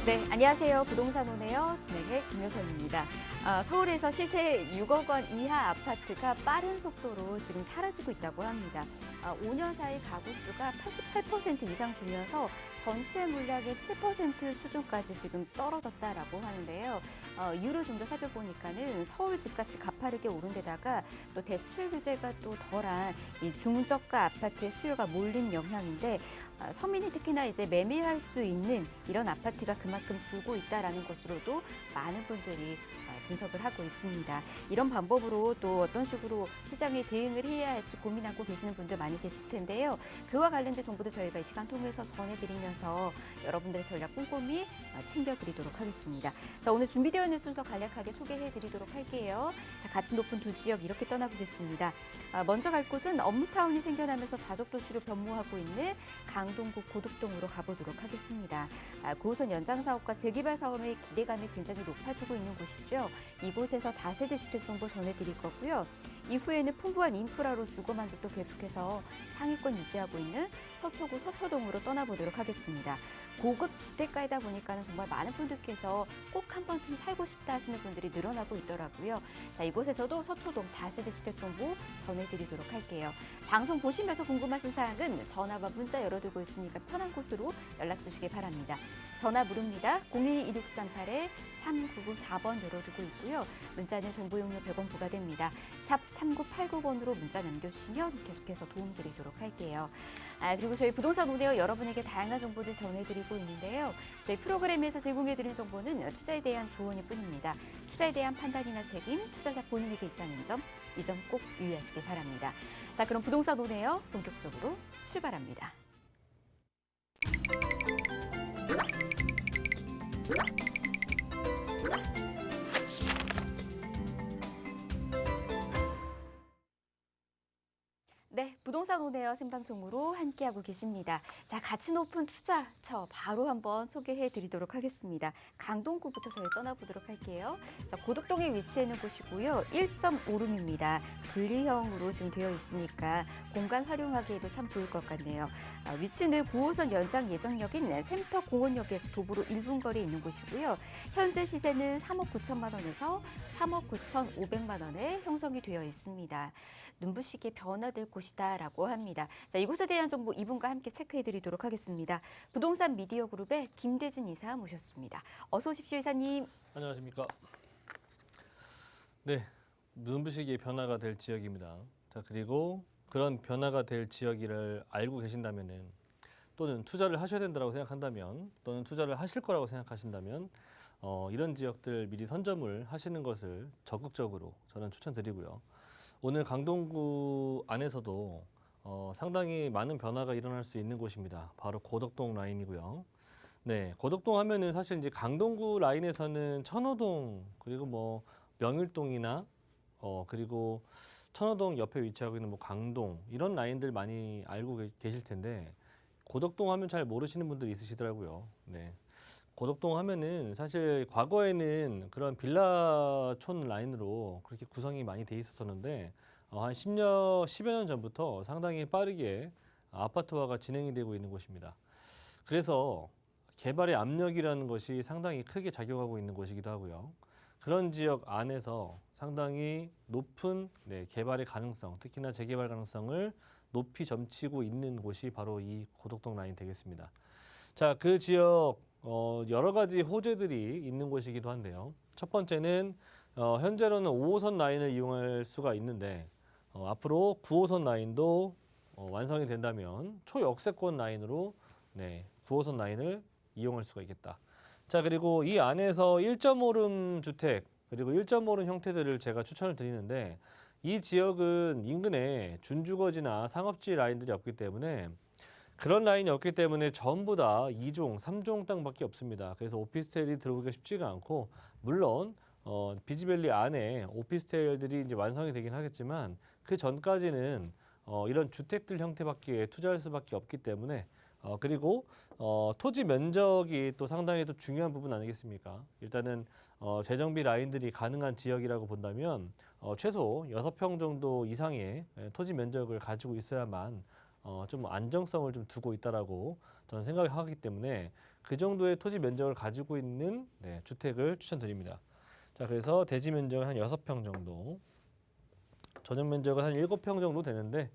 네, 안녕하세요. 부동산 오네요. 진행의 김효선입니다. 서울에서 시세 6억 원 이하 아파트가 빠른 속도로 지금 사라지고 있다고 합니다. 5년 사이 가구 수가 88% 이상 줄면서 전체 물량의 7% 수준까지 지금 떨어졌다라고 하는데요. 이유를 좀 더 살펴보니까는 서울 집값이 가파르게 오른 데다가 또 대출 규제가 또 덜한 이 중저가 아파트의 수요가 몰린 영향인데 서민이 특히나 이제 매매할 수 있는 이런 아파트가 그만큼 줄고 있다라는 것으로도 많은 분들이 분석을 하고 있습니다. 이런 방법으로 또 어떤 식으로 시장에 대응을 해야 할지 고민하고 계시는 분들 많이 계실 텐데요. 그와 관련된 정보도 저희가 이 시간 통해서 전해드리면서 여러분들의 전략 꼼꼼히 챙겨드리도록 하겠습니다. 자, 오늘 준비되어 있는 순서 간략하게 소개해드리도록 할게요. 자, 가치 높은 두 지역 이렇게 떠나보겠습니다. 먼저 갈 곳은 업무타운이 생겨나면서 자족도시로 변모하고 있는 강동구 고덕동으로 가보도록 하겠습니다. 9호선 연장 사업과 재개발 사업의 기대감이 굉장히 높아지고 있는 곳이죠. 이곳에서 다세대 주택 정보 전해드릴 거고요. 이후에는 풍부한 인프라로 주거만족도 계속해서 상위권 유지하고 있는 서초구 서초동으로 떠나보도록 하겠습니다. 고급 주택가이다 보니까 정말 많은 분들께서 꼭 한 번쯤 살고 싶다 하시는 분들이 늘어나고 있더라고요. 자, 이곳에서도 서초동 다세대 주택 정보 전해드리도록 할게요. 방송 보시면서 궁금하신 사항은 전화와 문자 열어두고 있으니까 편한 곳으로 연락 주시기 바랍니다. 전화 무료입니다. 02-2638-3994번 열어두고 있고요. 문자는 정보 용료 100원 부과됩니다. 샵 3989번으로 문자 남겨주시면 계속해서 도움드리도록 할게요. 그리고 저희 부동산 오네요. 여러분에게 다양한 정보들 전해드리고 있는데요. 저희 프로그램에서 제공해드리는 정보는 투자에 대한 조언일 뿐입니다. 투자에 대한 판단이나 책임, 투자자 본인에게 있다는 점, 이 점 꼭 유의하시기 바랍니다. 자, 그럼 부동산 오네요. 본격적으로 출발합니다. 네, 부동산 오네요 생방송으로 함께하고 계십니다. 자, 가치 높은 투자처 바로 한번 소개해 드리도록 하겠습니다. 강동구부터 저희 떠나보도록 할게요. 자, 고덕동에 위치해 있는 곳이고요. 1.5룸입니다. 분리형으로 지금 되어 있으니까 공간 활용하기에도 참 좋을 것 같네요. 위치는 9호선 연장 예정역인 샘터공원역에서 도보로 1분 거리에 있는 곳이고요. 현재 시세는 3억 9천만 원에서 3억 9천5백만 원에 형성이 되어 있습니다. 눈부시게 변화될 곳이다라고 합니다. 자, 이곳에 대한 정보 이분과 함께 체크해드리도록 하겠습니다. 부동산 미디어 그룹의 김대진 이사 모셨습니다. 어서 오십시오, 이사님. 안녕하십니까. 네, 눈부시게 변화가 될 지역입니다. 자, 그리고 그런 변화가 될 지역을 알고 계신다면은 또는 투자를 하셔야 된다고 생각한다면 또는 투자를 하실 거라고 생각하신다면 이런 지역들 미리 선점을 하시는 것을 적극적으로 저는 추천드리고요. 오늘 강동구 안에서도 상당히 많은 변화가 일어날 수 있는 곳입니다. 바로 고덕동 라인이고요. 네, 고덕동 하면은 사실 이제 강동구 라인에서는 천호동 그리고 뭐 명일동이나 그리고 천호동 옆에 위치하고 있는 뭐 강동 이런 라인들 많이 알고 계실 텐데 고덕동 하면 잘 모르시는 분들이 있으시더라고요. 네. 고덕동 하면은 사실 과거에는 그런 빌라촌 라인으로 그렇게 구성이 많이 돼 있었었는데 한 10여 년 전부터 상당히 빠르게 아파트화가 진행이 되고 있는 곳입니다. 그래서 개발의 압력이라는 것이 상당히 크게 작용하고 있는 곳이기도 하고요. 그런 지역 안에서 상당히 높은 개발의 가능성, 특히나 재개발 가능성을 높이 점치고 있는 곳이 바로 이 고덕동 라인 되겠습니다. 자, 그 지역 여러 가지 호재들이 있는 곳이기도 한데요. 첫 번째는 현재로는 5호선 라인을 이용할 수가 있는데 앞으로 9호선 라인도 완성이 된다면 초역세권 라인으로 9호선 라인을 이용할 수가 있겠다. 자, 그리고 이 안에서 1.5룸 주택 그리고 1.5룸 형태들을 제가 추천을 드리는데 이 지역은 인근에 준주거지나 상업지 라인들이 없기 때문에 그런 라인이 없기 때문에 전부 다 2종, 3종 땅밖에 없습니다. 그래서 오피스텔이 들어오기가 쉽지가 않고 물론 비즈밸리 안에 오피스텔들이 이제 완성이 되긴 하겠지만 그 전까지는 이런 주택들 형태밖에 투자할 수밖에 없기 때문에 그리고 토지 면적이 또 상당히 또 중요한 부분 아니겠습니까? 일단은 재정비 라인들이 가능한 지역이라고 본다면 최소 6평 정도 이상의 토지 면적을 가지고 있어야만 좀 안정성을 좀 두고 있다라고 저는 생각하기 때문에 그 정도의 토지 면적을 가지고 있는 주택을 추천드립니다. 자, 그래서 대지 면적은 한 6평 정도, 전용 면적은 한 7평 정도 되는데,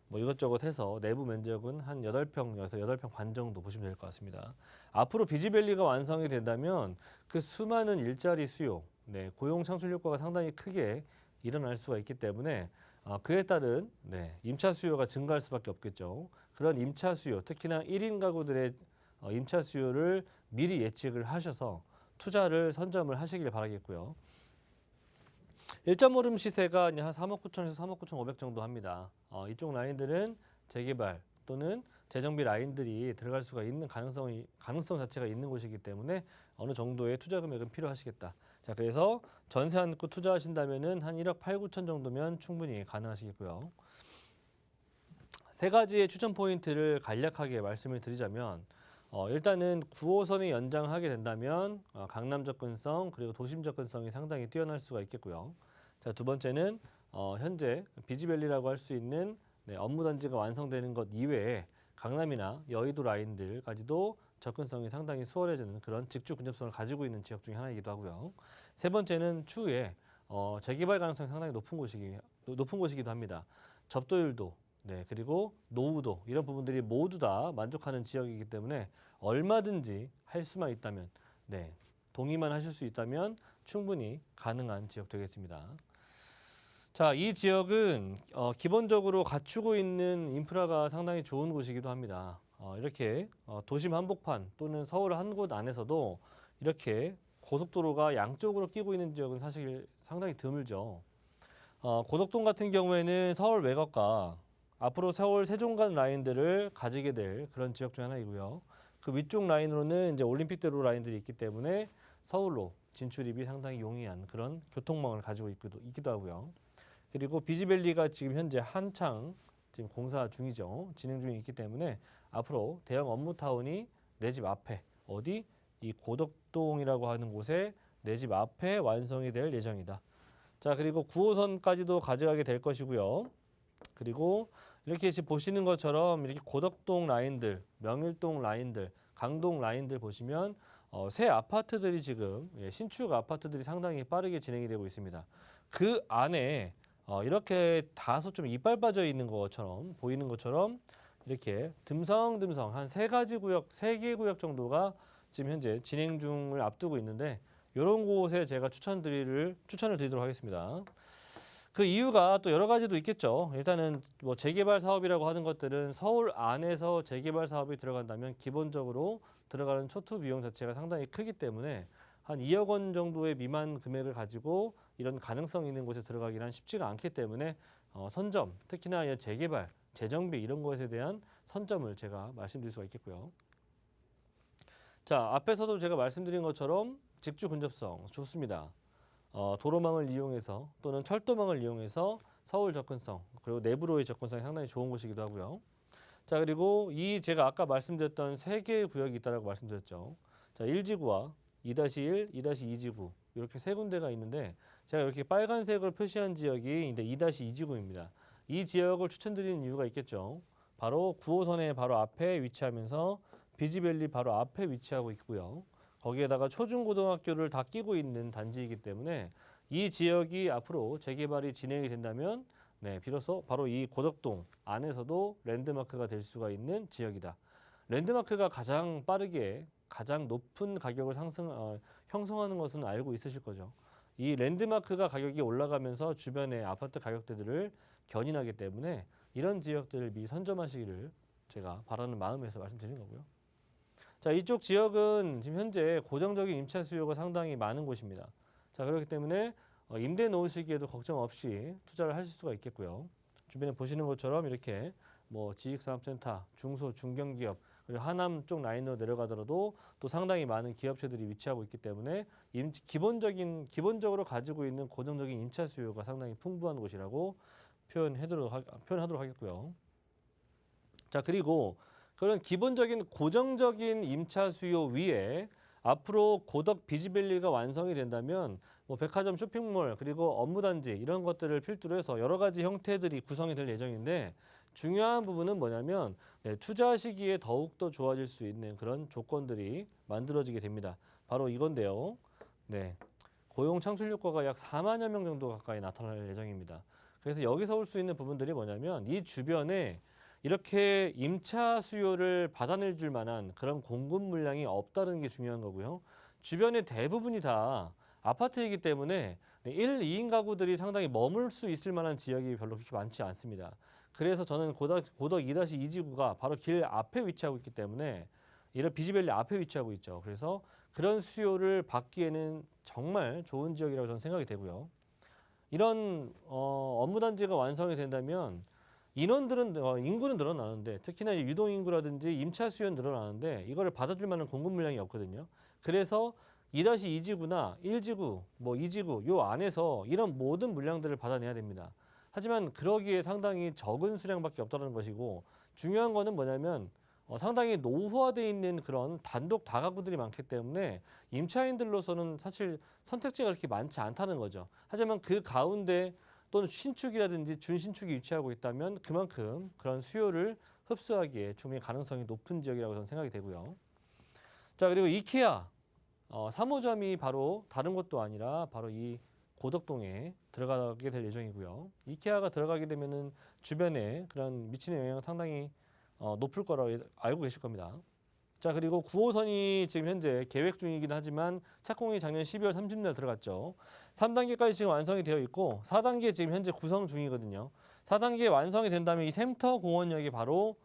뭐 이것저것 해서 내부 면적은 한 8평에서 8평 반 정도 보시면 될 것 같습니다. 앞으로 비지밸리가 완성이 된다면 그 수많은 일자리 수요, 고용 창출 효과가 상당히 크게 일어날 수가 있기 때문에 그에 따른 임차 수요가 증가할 수밖에 없겠죠. 그런 임차 수요, 특히나 1인 가구들의 임차 수요를 미리 예측을 하셔서 투자를 선점을 하시길 바라겠고요. 1.5룸 시세가 한 3억 9천에서 3억 9천 5백 정도 합니다. 이쪽 라인들은 재개발 또는 재정비 라인들이 들어갈 수가 있는 가능성 자체가 있는 곳이기 때문에 어느 정도의 투자 금액은 필요하시겠다. 자, 그래서 전세 안고 투자하신다면은 한 1억 8, 9천 정도면 충분히 가능하시겠고요. 세 가지의 추천 포인트를 간략하게 말씀을 드리자면 일단은 9호선이 연장하게 된다면 강남 접근성 그리고 도심 접근성이 상당히 뛰어날 수가 있겠고요. 자, 두 번째는 현재 비지밸리라고 할 수 있는 업무 단지가 완성되는 것 이외에 강남이나 여의도 라인들까지도 접근성이 상당히 수월해지는 그런 직주 근접성을 가지고 있는 지역 중에 하나이기도 하고요. 세 번째는 추후에 재개발 가능성이 상당히 높은 곳이기도 합니다. 접도율도 그리고 노후도 이런 부분들이 모두 다 만족하는 지역이기 때문에 얼마든지 할 수만 있다면 동의만 하실 수 있다면 충분히 가능한 지역 되겠습니다. 자, 이 지역은 기본적으로 갖추고 있는 인프라가 상당히 좋은 곳이기도 합니다. 이렇게 도심 한복판 또는 서울 한 곳 안에서도 이렇게 고속도로가 양쪽으로 끼고 있는 지역은 사실 상당히 드물죠. 고덕동 같은 경우에는 서울 외곽과 앞으로 서울 세종간 라인들을 가지게 될 그런 지역 중 하나이고요. 그 위쪽 라인으로는 이제 올림픽대로 라인들이 있기 때문에 서울로 진출입이 상당히 용이한 그런 교통망을 가지고 있기도 하고요. 그리고 비지밸리가 지금 현재 한창 지금 공사 중이죠. 진행 중에 있기 때문에 앞으로 대형 업무타운이 내 집 앞에 어디 이 고덕동이라고 하는 곳에 내 집 앞에 완성이 될 예정이다. 자, 그리고 9호선까지도 가져가게 될 것이고요. 그리고 이렇게 지금 보시는 것처럼 이렇게 고덕동 라인들, 명일동 라인들, 강동 라인들 보시면 새 아파트들이 지금 신축 아파트들이 상당히 빠르게 진행이 되고 있습니다. 그 안에 이렇게 다소 좀 이빨 빠져 있는 것처럼 보이는 것처럼 이렇게 듬성듬성 한 3개 구역 정도가 지금 현재 진행 중을 앞두고 있는데 이런 곳에 제가 추천을 드리도록 하겠습니다. 그 이유가 또 여러 가지도 있겠죠. 일단은 뭐 재개발 사업이라고 하는 것들은 서울 안에서 재개발 사업이 들어간다면 기본적으로 들어가는 초투 비용 자체가 상당히 크기 때문에 한 2억 원 정도의 미만 금액을 가지고 이런 가능성 있는 곳에 들어가기는 쉽지가 않기 때문에 선점, 특히나 재개발, 재정비 이런 것에 대한 선점을 제가 말씀드릴 수가 있겠고요. 자, 앞에서도 제가 말씀드린 것처럼 직주 근접성 좋습니다. 도로망을 이용해서 또는 철도망을 이용해서 서울 접근성 그리고 내부로의 접근성이 상당히 좋은 곳이기도 하고요. 자, 그리고 제가 아까 말씀드렸던 3개의 구역이 있다고 말씀드렸죠. 자, 1지구와 2-1, 2-2지구 이렇게 3군데가 있는데 제가 이렇게 빨간색으로 표시한 지역이 이제 2-2지구입니다. 이 지역을 추천드리는 이유가 있겠죠. 바로 9호선의 바로 앞에 위치하면서 비지밸리 바로 앞에 위치하고 있고요. 거기에다가 초중고등학교를 다 끼고 있는 단지이기 때문에 이 지역이 앞으로 재개발이 진행이 된다면 비로소 바로 이 고덕동 안에서도 랜드마크가 될 수가 있는 지역이다. 랜드마크가 가장 빠르게 가장 높은 가격을 형성하는 것은 알고 있으실 거죠. 이 랜드마크가 가격이 올라가면서 주변의 아파트 가격대들을 견인하기 때문에 이런 지역들을 미리 선점하시기를 제가 바라는 마음에서 말씀드린 거고요. 자, 이쪽 지역은 지금 현재 고정적인 임차 수요가 상당히 많은 곳입니다. 자, 그렇기 때문에 임대 놓으시기에도 걱정 없이 투자를 하실 수가 있겠고요. 주변에 보시는 것처럼 이렇게 뭐 지식산업센터, 중소, 중견기업, 그리고 하남 쪽 라인으로 내려가더라도 또 상당히 많은 기업체들이 위치하고 있기 때문에 기본적으로 가지고 있는 고정적인 임차 수요가 상당히 풍부한 곳이라고 표현하도록 하겠고요. 자, 그리고 그런 기본적인 고정적인 임차 수요 위에 앞으로 고덕 비지밸리가 완성이 된다면 뭐 백화점, 쇼핑몰 그리고 업무단지 이런 것들을 필두로 해서 여러 가지 형태들이 구성이 될 예정인데 중요한 부분은 뭐냐면 투자 시기에 더욱더 좋아질 수 있는 그런 조건들이 만들어지게 됩니다. 바로 이건데요. 네, 고용 창출 효과가 약 4만여 명 정도 가까이 나타날 예정입니다. 그래서 여기서 올 수 있는 부분들이 뭐냐면 이 주변에 이렇게 임차 수요를 받아낼 줄 만한 그런 공급 물량이 없다는 게 중요한 거고요. 주변의 대부분이 다 아파트이기 때문에 1, 2인 가구들이 상당히 머물 수 있을 만한 지역이 별로 그렇게 많지 않습니다. 그래서 저는 고덕 2-2지구가 바로 길 앞에 위치하고 있기 때문에 이런 비지밸리 앞에 위치하고 있죠. 그래서 그런 수요를 받기에는 정말 좋은 지역이라고 저는 생각이 되고요. 이런 업무단지가 완성이 된다면 인원들은 인구는 늘어나는데 특히나 유동인구라든지 임차 수요는 늘어나는데 이거를 받아줄 만한 공급 물량이 없거든요. 그래서 2-2지구나 1지구, 뭐 2지구 요 안에서 이런 모든 물량들을 받아내야 됩니다. 하지만 그러기에 상당히 적은 수량밖에 없다는 것이고 중요한 거는 뭐냐면 상당히 노후화되어 있는 그런 단독 다가구들이 많기 때문에 임차인들로서는 사실 선택지가 그렇게 많지 않다는 거죠. 하지만 그 가운데 또는 신축이라든지 준신축이 위치하고 있다면 그만큼 그런 수요를 흡수하기에 충분히 가능성이 높은 지역이라고 저는 생각이 되고요. 자, 그리고 이케아 3호점이 바로 다른 곳도 아니라 바로 이 고덕동에 들어가게 될 예정이고요. 이케아가 들어가게 되면은 주변에 그런 미치는 영향은 상당히 높을 거라고 알고 계실 겁니다. 자, 그리고 9호선이 지금 현재 계획 중이긴 하지만 착공이 작년 12월 30일 들어갔죠. 3단계까지 지금 완성이 되어 있고 4단계 지금 현재 구성 중이거든요. 4단계 완성이 된다면 이 샘터 공원역이 바로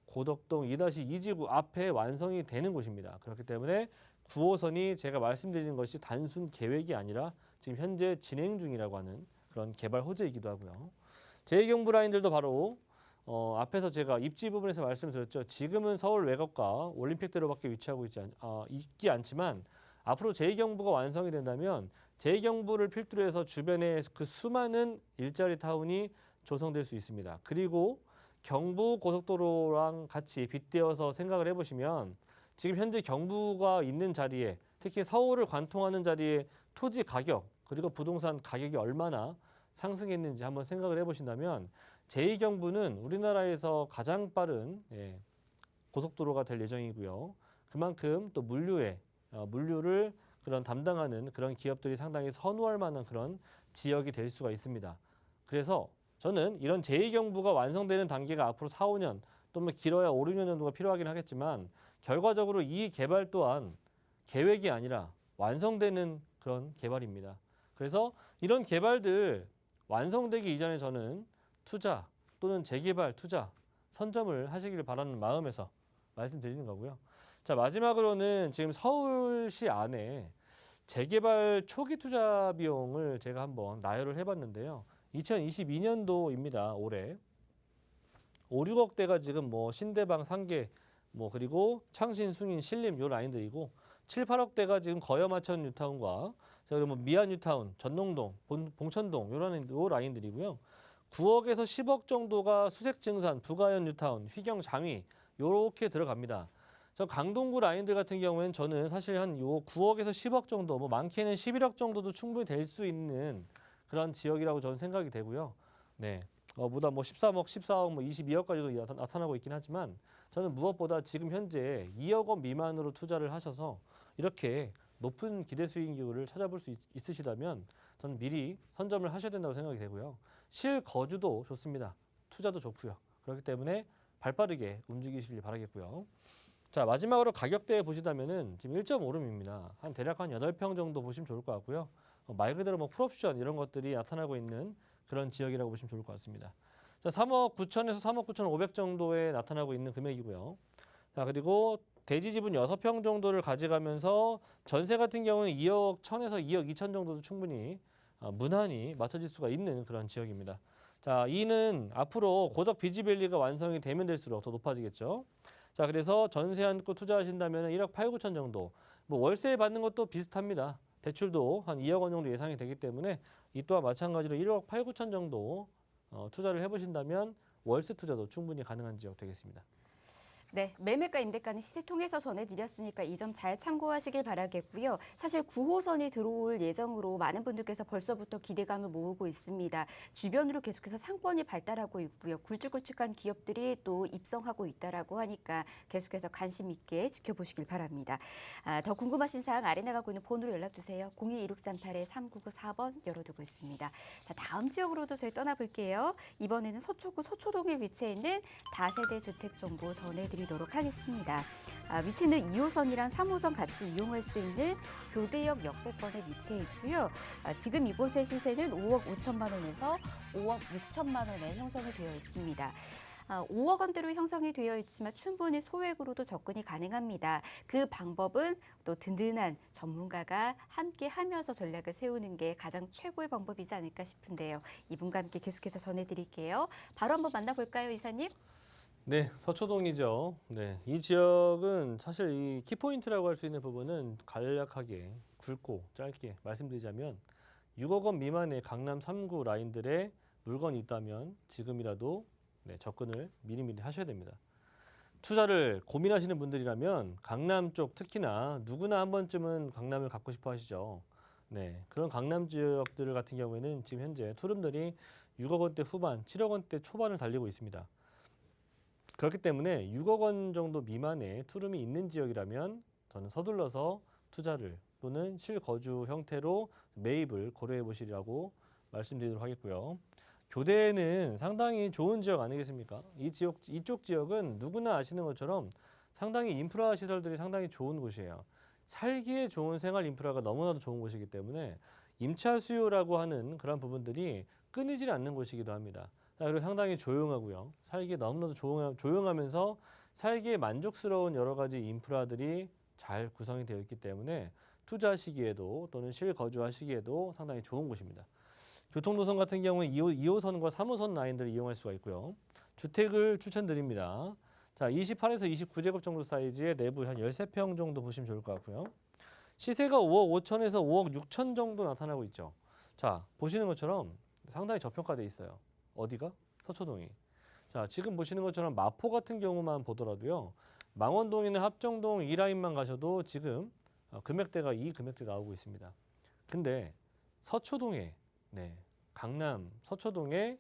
고덕동 2-2지구 앞에 완성이 되는 곳입니다. 그렇기 때문에 9호선이 제가 말씀드리는 것이 단순 계획이 아니라 지금 현재 진행 중이라고 하는 그런 개발 호재이기도 하고요. 제2경부 라인들도 바로 앞에서 제가 입지 부분에서 말씀드렸죠. 지금은 서울 외곽과 올림픽대로밖에 위치하고 있지 않지만 앞으로 제2경부가 완성이 된다면 제2경부를 필두로 해서 주변에 그 수많은 일자리 타운이 조성될 수 있습니다. 그리고 경부 고속도로랑 같이 빗대어서 생각을 해보시면 지금 현재 경부가 있는 자리에 특히 서울을 관통하는 자리에 토지 가격 그리고 부동산 가격이 얼마나 상승했는지 한번 생각을 해보신다면 제2경부는 우리나라에서 가장 빠른 고속도로가 될 예정이고요. 그만큼 또 물류를 그런 담당하는 그런 기업들이 상당히 선호할 만한 그런 지역이 될 수가 있습니다. 그래서 저는 이런 제2경부가 완성되는 단계가 앞으로 4, 5년 또는 길어야 5, 6년 정도가 필요하긴 하겠지만 결과적으로 이 개발 또한 계획이 아니라 완성되는 그런 개발입니다. 그래서 이런 개발들 완성되기 이전에 저는 투자 또는 재개발 투자 선점을 하시길 바라는 마음에서 말씀드리는 거고요. 자, 마지막으로는 지금 서울시 안에 재개발 초기 투자 비용을 제가 한번 나열을 해봤는데요. 2022년도입니다. 올해 5, 6억대가 지금 뭐 신대방, 상계, 뭐 그리고 창신, 숭인, 신림 요 라인들이고 7, 8억대가 지금 거여마천 뉴타운과 그러면 미안 뉴타운, 전농동, 봉천동 요 라인들이고요. 9억에서 10억 정도가 수색증산, 부가현 뉴타운, 휘경, 장위 요렇게 들어갑니다. 저 강동구 라인들 같은 경우에는 저는 사실 한 요 9억에서 10억 정도, 뭐 많게는 11억 정도도 충분히 될 수 있는 그런 지역이라고 저는 생각이 되고요. 네, 보다 뭐 13억, 14억, 뭐 22억까지도 나타나고 있긴 하지만 저는 무엇보다 지금 현재 2억 원 미만으로 투자를 하셔서 이렇게 높은 기대 수익률을 찾아볼 수 있으시다면 저는 미리 선점을 하셔야 된다고 생각이 되고요. 실거주도 좋습니다. 투자도 좋고요. 그렇기 때문에 발빠르게 움직이시길 바라겠고요. 자, 마지막으로 가격대 보시다면은 지금 1.5룸입니다. 한 대략 한 8평 정도 보시면 좋을 것 같고요. 말 그대로 뭐 풀옵션 이런 것들이 나타나고 있는 그런 지역이라고 보시면 좋을 것 같습니다. 자, 3억 9천에서 3억 9,500 정도에 나타나고 있는 금액이고요. 자, 그리고 대지 지분 6평 정도를 가져가면서 전세 같은 경우는 2억 1천에서 2억 2천 정도도 충분히 무난히 맞춰질 수가 있는 그런 지역입니다. 자, 이는 앞으로 고덕 비지밸리가 완성이 되면 될수록 더 높아지겠죠. 자, 그래서 전세 안고 투자하신다면 1억 8, 9천 정도. 뭐 월세 받는 것도 비슷합니다. 대출도 한 2억 원 정도 예상이 되기 때문에 이 또한 마찬가지로 1억 8, 9천 정도 투자를 해보신다면 월세 투자도 충분히 가능한 지역 되겠습니다. 네, 매매가 임대가는 시세 통해서 전해드렸으니까 이 점 잘 참고하시길 바라겠고요. 사실 9호선이 들어올 예정으로 많은 분들께서 벌써부터 기대감을 모으고 있습니다. 주변으로 계속해서 상권이 발달하고 있고요. 굵직굵직한 기업들이 또 입성하고 있다라고 하니까 계속해서 관심 있게 지켜보시길 바랍니다. 더 궁금하신 사항 아래 나가고 있는 번호로 연락주세요. 02-1638-3994번 열어두고 있습니다. 자, 다음 지역으로도 저희 떠나볼게요. 이번에는 서초구 서초동에 위치해 있는 다세대 주택 정보 전해드리도록 하겠습니다. 위치는 2호선이랑 3호선 같이 이용할 수 있는 교대역 역세권에 위치해 있고요. 지금 이곳의 시세는 5억 5천만 원에서 5억 6천만 원에 형성이 되어 있습니다. 5억 원대로 형성이 되어 있지만 충분히 소액으로도 접근이 가능합니다. 그 방법은 또 든든한 전문가가 함께 하면서 전략을 세우는 게 가장 최고의 방법이지 않을까 싶은데요. 이분과 함께 계속해서 전해드릴게요. 바로 한번 만나볼까요, 이사님? 네, 서초동이죠. 네, 이 지역은 사실 이 키포인트라고 할 수 있는 부분은 간략하게 굵고 짧게 말씀드리자면 6억 원 미만의 강남 3구 라인들의 물건이 있다면 지금이라도 접근을 미리미리 하셔야 됩니다. 투자를 고민하시는 분들이라면 강남 쪽 특히나 누구나 한 번쯤은 강남을 갖고 싶어 하시죠. 네, 그런 강남 지역들 같은 경우에는 지금 현재 투룸들이 6억 원대 후반, 7억 원대 초반을 달리고 있습니다. 그렇기 때문에 6억 원 정도 미만의 투룸이 있는 지역이라면 저는 서둘러서 투자를 또는 실거주 형태로 매입을 고려해 보시라고 말씀드리도록 하겠고요. 교대는 상당히 좋은 지역 아니겠습니까? 이쪽 지역은 누구나 아시는 것처럼 상당히 인프라 시설들이 상당히 좋은 곳이에요. 살기에 좋은 생활 인프라가 너무나도 좋은 곳이기 때문에 임차 수요라고 하는 그런 부분들이 끊이질 않는 곳이기도 합니다. 그리고 상당히 조용하고요. 살기에 너무나도 조용하면서 살기에 만족스러운 여러 가지 인프라들이 잘 구성이 되어 있기 때문에 투자하시기에도 또는 실거주하시기에도 상당히 좋은 곳입니다. 교통노선 같은 경우는 2호선과 3호선 라인들을 이용할 수가 있고요. 주택을 추천드립니다. 자, 28에서 29제곱 정도 사이즈의 내부 한 13평 정도 보시면 좋을 것 같고요. 시세가 5억 5천에서 5억 6천 정도 나타나고 있죠. 자, 보시는 것처럼 상당히 저평가돼 있어요. 어디가? 서초동이. 자, 지금 보시는 것처럼 마포 같은 경우만 보더라도요. 망원동이나 합정동 이 라인만 가셔도 지금 금액대가 이 금액대 나오고 있습니다. 근데 서초동에 강남 서초동에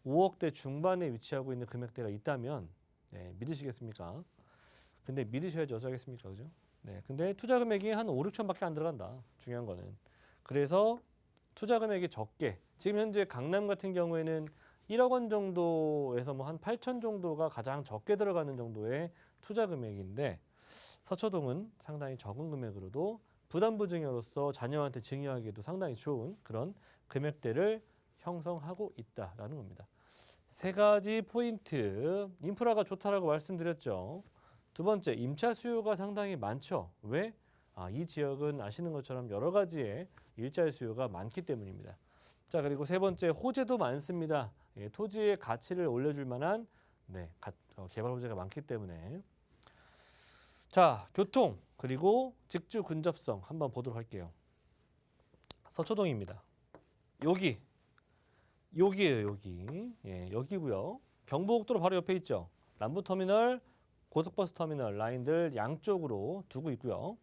5억대 중반에 위치하고 있는 금액대가 있다면 믿으시겠습니까? 근데 믿으셔야지 어쩌겠습니까? 그죠? 네, 근데 투자 금액이 한 5, 6천밖에 안 들어간다. 중요한 거는. 그래서 투자 금액이 적게 지금 현재 강남 같은 경우에는 1억 원 정도에서 뭐 한 8천 정도가 가장 적게 들어가는 정도의 투자 금액인데 서초동은 상당히 적은 금액으로도 부담부 증여로서 자녀한테 증여하기에도 상당히 좋은 그런 금액대를 형성하고 있다라는 겁니다. 세 가지 포인트, 인프라가 좋다라고 말씀드렸죠. 두 번째, 임차 수요가 상당히 많죠. 왜? 이 지역은 아시는 것처럼 여러 가지의 일자리 수요가 많기 때문입니다. 자, 그리고 세 번째, 호재도 많습니다. 토지의 가치를 올려줄 만한 개발 호재가 많기 때문에. 자, 교통 그리고 직주 근접성 한번 보도록 할게요. 서초동입니다. 여기예요, 여기. 예, 여기고요. 경부고속도로 바로 옆에 있죠. 남부터미널, 고속버스 터미널 라인들 양쪽으로 두고 있고요.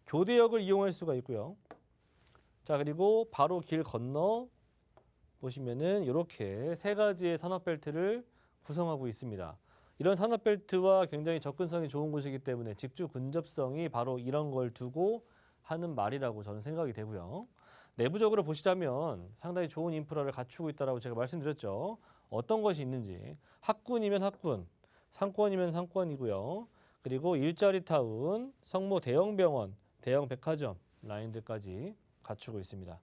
교대역을 이용할 수가 있고요. 자, 그리고 바로 길 건너 보시면은 이렇게 세 가지의 산업벨트를 구성하고 있습니다. 이런 산업벨트와 굉장히 접근성이 좋은 곳이기 때문에 직주 근접성이 바로 이런 걸 두고 하는 말이라고 저는 생각이 되고요. 내부적으로 보시자면 상당히 좋은 인프라를 갖추고 있다고 제가 말씀드렸죠. 어떤 것이 있는지 학군이면 학군, 상권이면 상권이고요. 그리고 일자리 타운, 성모 대형 병원, 대형 백화점 라인들까지 갖추고 있습니다.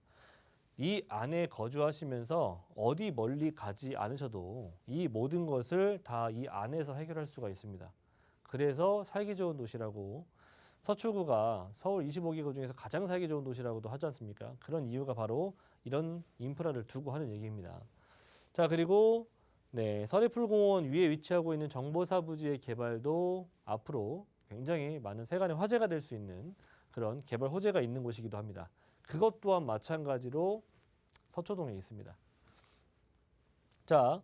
이 안에 거주하시면서 어디 멀리 가지 않으셔도 이 모든 것을 다 이 안에서 해결할 수가 있습니다. 그래서 살기 좋은 도시라고 서초구가 서울 25개구 중에서 가장 살기 좋은 도시라고도 하지 않습니까? 그런 이유가 바로 이런 인프라를 두고 하는 얘기입니다. 자, 그리고 서리풀공원 위에 위치하고 있는 정보사 부지의 개발도 앞으로 굉장히 많은 세간의 화제가 될 수 있는 그런 개발 호재가 있는 곳이기도 합니다. 그것 또한 마찬가지로 서초동에 있습니다. 자,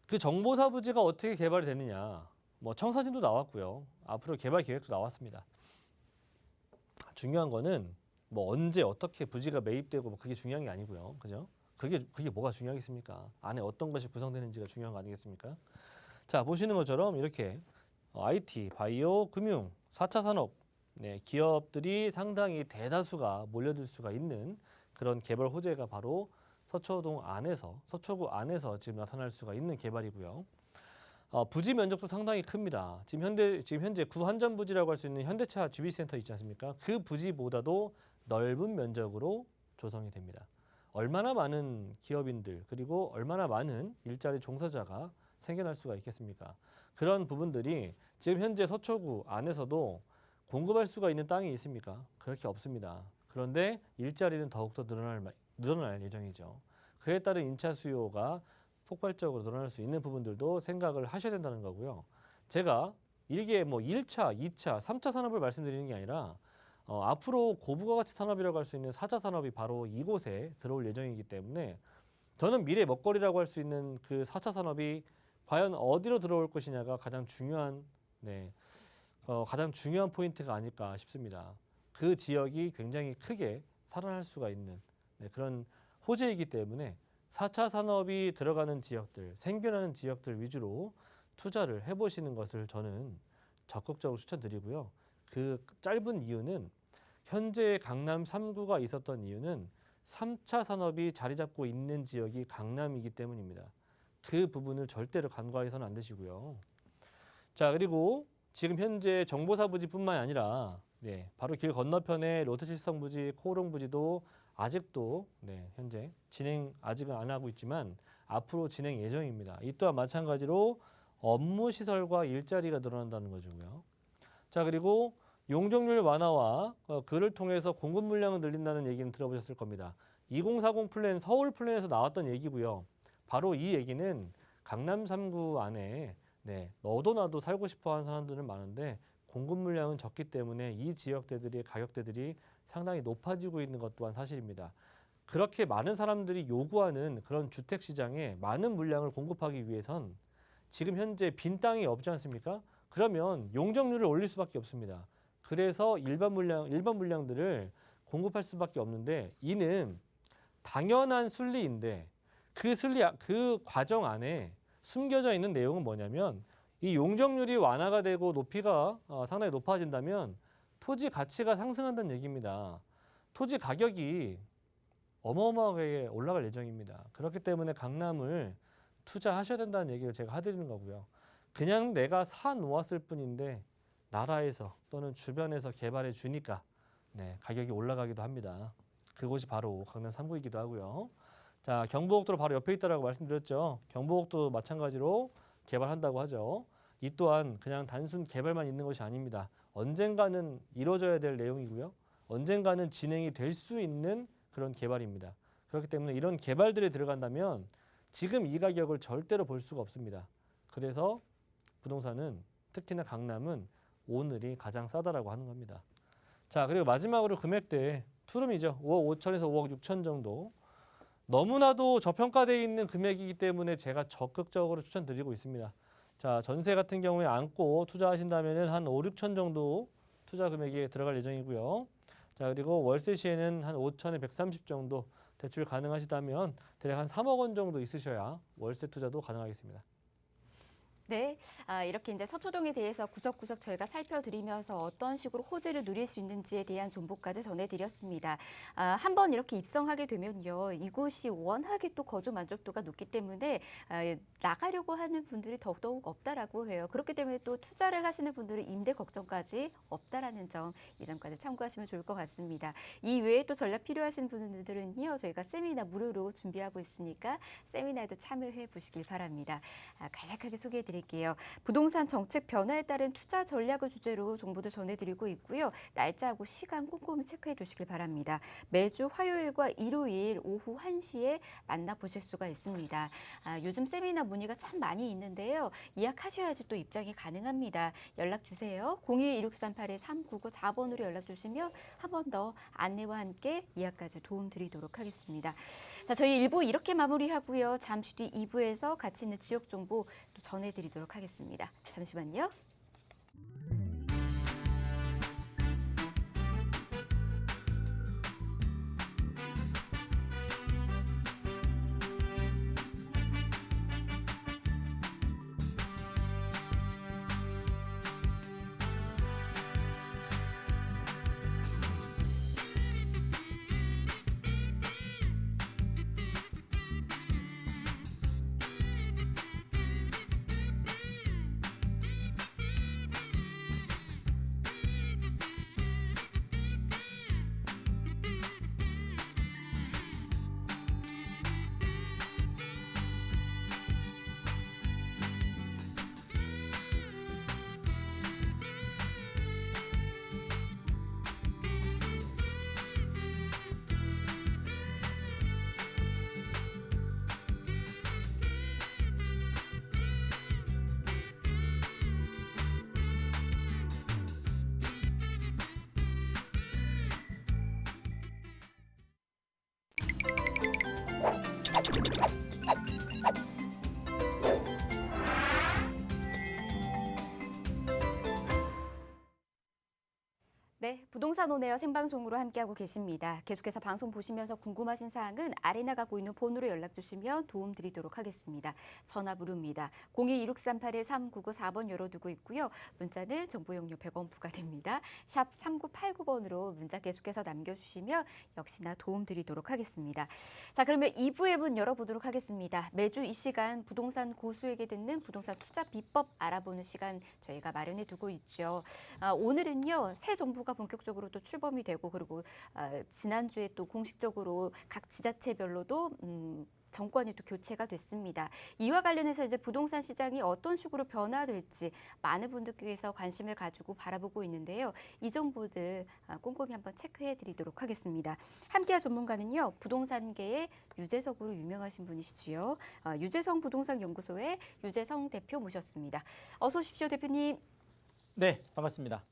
그 정보사 부지가 어떻게 개발이 되느냐? 뭐 청사진도 나왔고요. 앞으로 개발 계획도 나왔습니다. 중요한 거는 뭐 언제 어떻게 부지가 매입되고 뭐 그게 중요한 게 아니고요. 그죠? 그게 뭐가 중요하겠습니까? 안에 어떤 것이 구성되는지가 중요한 거 아니겠습니까? 자, 보시는 것처럼 이렇게 IT, 바이오, 금융, 4차 산업 네, 기업들이 상당히 대다수가 몰려들 수가 있는 그런 개발 호재가 바로 서초구 안에서 지금 나타날 수가 있는 개발이고요. 부지 면적도 상당히 큽니다. 지금 현재 구한전 부지라고 할 수 있는 현대차 GB센터 있지 않습니까? 그 부지보다도 넓은 면적으로 조성이 됩니다. 얼마나 많은 기업인들 그리고 얼마나 많은 일자리 종사자가 생겨날 수가 있겠습니까? 그런 부분들이 지금 현재 서초구 안에서도 공급할 수가 있는 땅이 있습니까? 그렇게 없습니다. 그런데 일자리는 더욱더 늘어날 예정이죠. 그에 따른 인차 수요가 폭발적으로 늘어날 수 있는 부분들도 생각을 하셔야 된다는 거고요. 제가 이게 뭐 1차, 2차, 3차 산업을 말씀드리는 게 아니라 앞으로 고부가 가치 산업이라고 할 수 있는 4차 산업이 바로 이곳에 들어올 예정이기 때문에 저는 미래 먹거리라고 할 수 있는 그 4차 산업이 과연 어디로 들어올 것이냐가 가장 중요한 포인트가 아닐까 싶습니다. 그 지역이 굉장히 크게 살아날 수가 있는 그런 호재이기 때문에 4차 산업이 들어가는 지역들, 생겨나는 지역들 위주로 투자를 해보시는 것을 저는 적극적으로 추천드리고요. 그 짧은 이유는 현재 강남 3구가 있었던 이유는 3차 산업이 자리 잡고 있는 지역이 강남이기 때문입니다. 그 부분을 절대로 간과해서는 안 되시고요. 자, 그리고 지금 현재 정보사 부지뿐만 아니라 바로 길 건너편에 롯데칠성 부지, 코오롱 부지도 아직도 현재 진행 아직은 안 하고 있지만 앞으로 진행 예정입니다. 이 또한 마찬가지로 업무 시설과 일자리가 늘어난다는 거고요. 자, 그리고 용적률 완화와 그를 통해서 공급 물량을 늘린다는 얘기는 들어보셨을 겁니다. 2040 플랜, 서울 플랜에서 나왔던 얘기고요. 바로 이 얘기는 강남 3구 안에 너도 나도 살고 싶어 하는 사람들은 많은데 공급 물량은 적기 때문에 이 지역대들의 가격대들이 상당히 높아지고 있는 것 또한 사실입니다. 그렇게 많은 사람들이 요구하는 그런 주택 시장에 많은 물량을 공급하기 위해선 지금 현재 빈 땅이 없지 않습니까? 그러면 용적률을 올릴 수밖에 없습니다. 그래서 일반 물량들을 공급할 수밖에 없는데 이는 당연한 순리인데 그 과정 안에 숨겨져 있는 내용은 뭐냐면 이 용적률이 완화가 되고 높이가 상당히 높아진다면 토지 가치가 상승한다는 얘기입니다. 토지 가격이 어마어마하게 올라갈 예정입니다. 그렇기 때문에 강남을 투자하셔야 된다는 얘기를 제가 해드리는 거고요. 그냥 내가 사 놓았을 뿐인데 나라에서 또는 주변에서 개발해 주니까 가격이 올라가기도 합니다. 그곳이 바로 강남 3구이기도 하고요. 자, 경부고속도로 바로 옆에 있다라고 말씀드렸죠. 경부고속도로 마찬가지로 개발한다고 하죠. 이 또한 그냥 단순 개발만 있는 것이 아닙니다. 언젠가는 이루어져야 될 내용이고요. 언젠가는 진행이 될 수 있는 그런 개발입니다. 그렇기 때문에 이런 개발들이 들어간다면 지금 이 가격을 절대로 볼 수가 없습니다. 그래서 부동산은 특히나 강남은 오늘이 가장 싸다라고 하는 겁니다. 자, 그리고 마지막으로 금액대 투룸이죠. 5억 5천에서 5억 6천 정도. 너무나도 저평가되어 있는 금액이기 때문에 제가 적극적으로 추천드리고 있습니다. 자, 전세 같은 경우에 안고 투자하신다면 한 5, 6천 정도 투자 금액이 들어갈 예정이고요. 자, 그리고 월세 시에는 한 5천에 130 정도 대출 가능하시다면 대략 한 3억 원 정도 있으셔야 월세 투자도 가능하겠습니다. 네, 이렇게 이제 서초동에 대해서 구석구석 저희가 살펴드리면서 어떤 식으로 호재를 누릴 수 있는지에 대한 정보까지 전해드렸습니다. 한번 이렇게 입성하게 되면요, 이곳이 워낙에 또 거주 만족도가 높기 때문에 나가려고 하는 분들이 더더욱 없다라고 해요. 그렇기 때문에 또 투자를 하시는 분들은 임대 걱정까지 없다라는 점, 이 점까지 참고하시면 좋을 것 같습니다. 이 외에 또 전략 필요하신 분들은요, 저희가 세미나 무료로 준비하고 있으니까 세미나에도 참여해 보시길 바랍니다. 간략하게 소개해드릴게요. 부동산 정책 변화에 따른 투자 전략을 주제로 정보도 전해드리고 있고요. 날짜하고 시간 꼼꼼히 체크해 주시길 바랍니다. 매주 화요일과 일요일 오후 1시에 만나보실 수가 있습니다. 요즘 세미나 문의가 참 많이 있는데요. 예약하셔야지 또 입장이 가능합니다. 연락 주세요. 02-1638-3994번으로 연락 주시면 한 번 더 안내와 함께 예약까지 도움드리도록 하겠습니다. 자, 저희 1부 이렇게 마무리하고요. 잠시 뒤 2부에서 같이 있는 지역 정보 또 전해드리겠습니다. 드리도록 하겠습니다. 잠시만요. 네, 부동산 온에어 생방송으로 함께하고 계십니다. 계속해서 방송 보시면서 궁금하신 사항은 아래 나가고 있는 번호로 연락 주시면 도움 드리도록 하겠습니다. 전화 부릅니다. 02-2638-3994번 열어두고 있고요. 문자는 정보 용료 100원 부과됩니다. 샵 3989번으로 문자 계속해서 남겨주시면 역시나 도움 드리도록 하겠습니다. 자, 그러면 2부의 문 열어보도록 하겠습니다. 매주 이 시간 부동산 고수에게 듣는 부동산 투자 비법 알아보는 시간 저희가 마련해 두고 있죠. 오늘은요, 새 정부가 본격적으로 또 출범이 되고 그리고 지난주에 또 공식적으로 각 지자체별로도 정권이 또 교체가 됐습니다. 이와 관련해서 이제 부동산 시장이 어떤 식으로 변화될지 많은 분들께서 관심을 가지고 바라보고 있는데요. 이 정보들 꼼꼼히 한번 체크해 드리도록 하겠습니다. 함께할 전문가는요, 부동산계의 유재석으로 유명하신 분이시지요. 유재성 부동산 연구소의 유재성 대표 모셨습니다. 어서 오십시오, 대표님. 네, 반갑습니다.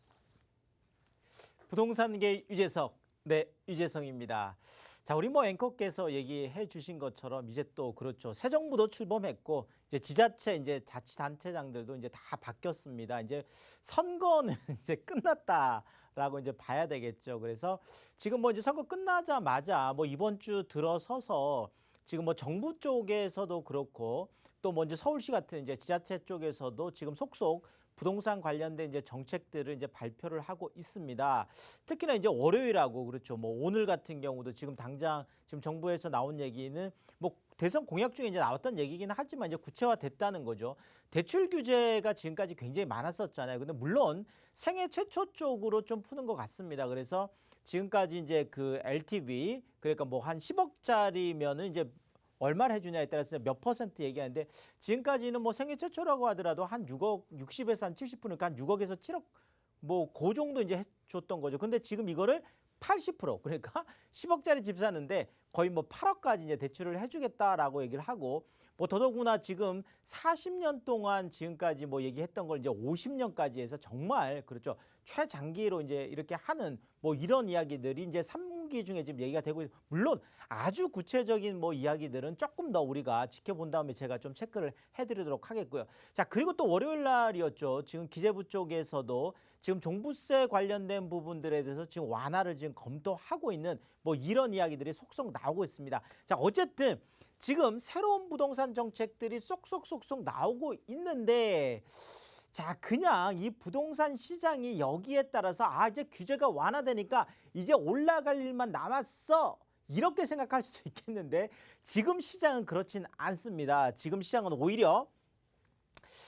부동산계 유재석, 네, 유재성입니다. 자, 우리 앵커께서 얘기해 주신 것처럼 이제 또 그렇죠. 새 정부도 출범했고 이제 지자체 이제 자치단체장들도 이제 다 바뀌었습니다. 이제 선거는 이제 끝났다라고 이제 봐야 되겠죠. 그래서 지금 이제 선거 끝나자마자 이번 주 들어서서 지금 정부 쪽에서도 그렇고 또 이제 서울시 같은 이제 지자체 쪽에서도 지금 속속 부동산 관련된 이제 정책들을 이제 발표를 하고 있습니다. 특히나 이제 월요일하고 그렇죠. 오늘 같은 경우도 지금 당장 지금 정부에서 나온 얘기는 대선 공약 중에 이제 나왔던 얘기긴 하지만 이제 구체화됐다는 거죠. 대출 규제가 지금까지 굉장히 많았었잖아요. 근데 물론 생애 최초 쪽으로 좀 푸는 것 같습니다. 그래서 지금까지 이제 그 LTV 그러니까 한 10억짜리면은 이제 얼마를 해주냐에 따라서 몇 퍼센트 얘기하는데 지금까지는 생애 최초라고 하더라도 한 6억, 60에서 한 70%니까 한 6억에서 7억 그 정도 이제 해줬던 거죠. 근데 지금 이거를 80% 그러니까 10억짜리 집 사는데 거의 8억까지 이제 대출을 해주겠다라고 얘기를 하고 더더구나 지금 40년 동안 지금까지 얘기했던 걸 이제 50년까지 해서 정말 그렇죠. 최장기로 이제 이렇게 하는 이런 이야기들이 이제 3기 중에 지금 얘기가 되고 물론 아주 구체적인 이야기들은 조금 더 우리가 지켜본 다음에 제가 좀 체크를 해드리도록 하겠고요. 자, 그리고 또 월요일 날이었죠. 지금 기재부 쪽에서도 지금 종부세 관련된 부분들에 대해서 지금 완화를 지금 검토하고 있는 이런 이야기들이 속속 나오고 있습니다. 자, 어쨌든 지금 새로운 부동산 정책들이 쏙쏙쏙쏙 나오고 있는데 자, 그냥 이 부동산 시장이 여기에 따라서 이제 규제가 완화되니까 이제 올라갈 일만 남았어. 이렇게 생각할 수도 있겠는데 지금 시장은 그렇진 않습니다. 지금 시장은 오히려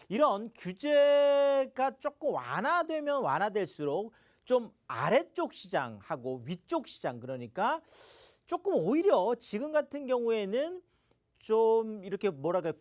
이런 규제가 조금 완화되면 완화될수록 좀 아래쪽 시장하고 위쪽 시장 그러니까 조금 오히려 지금 같은 경우에는 좀 이렇게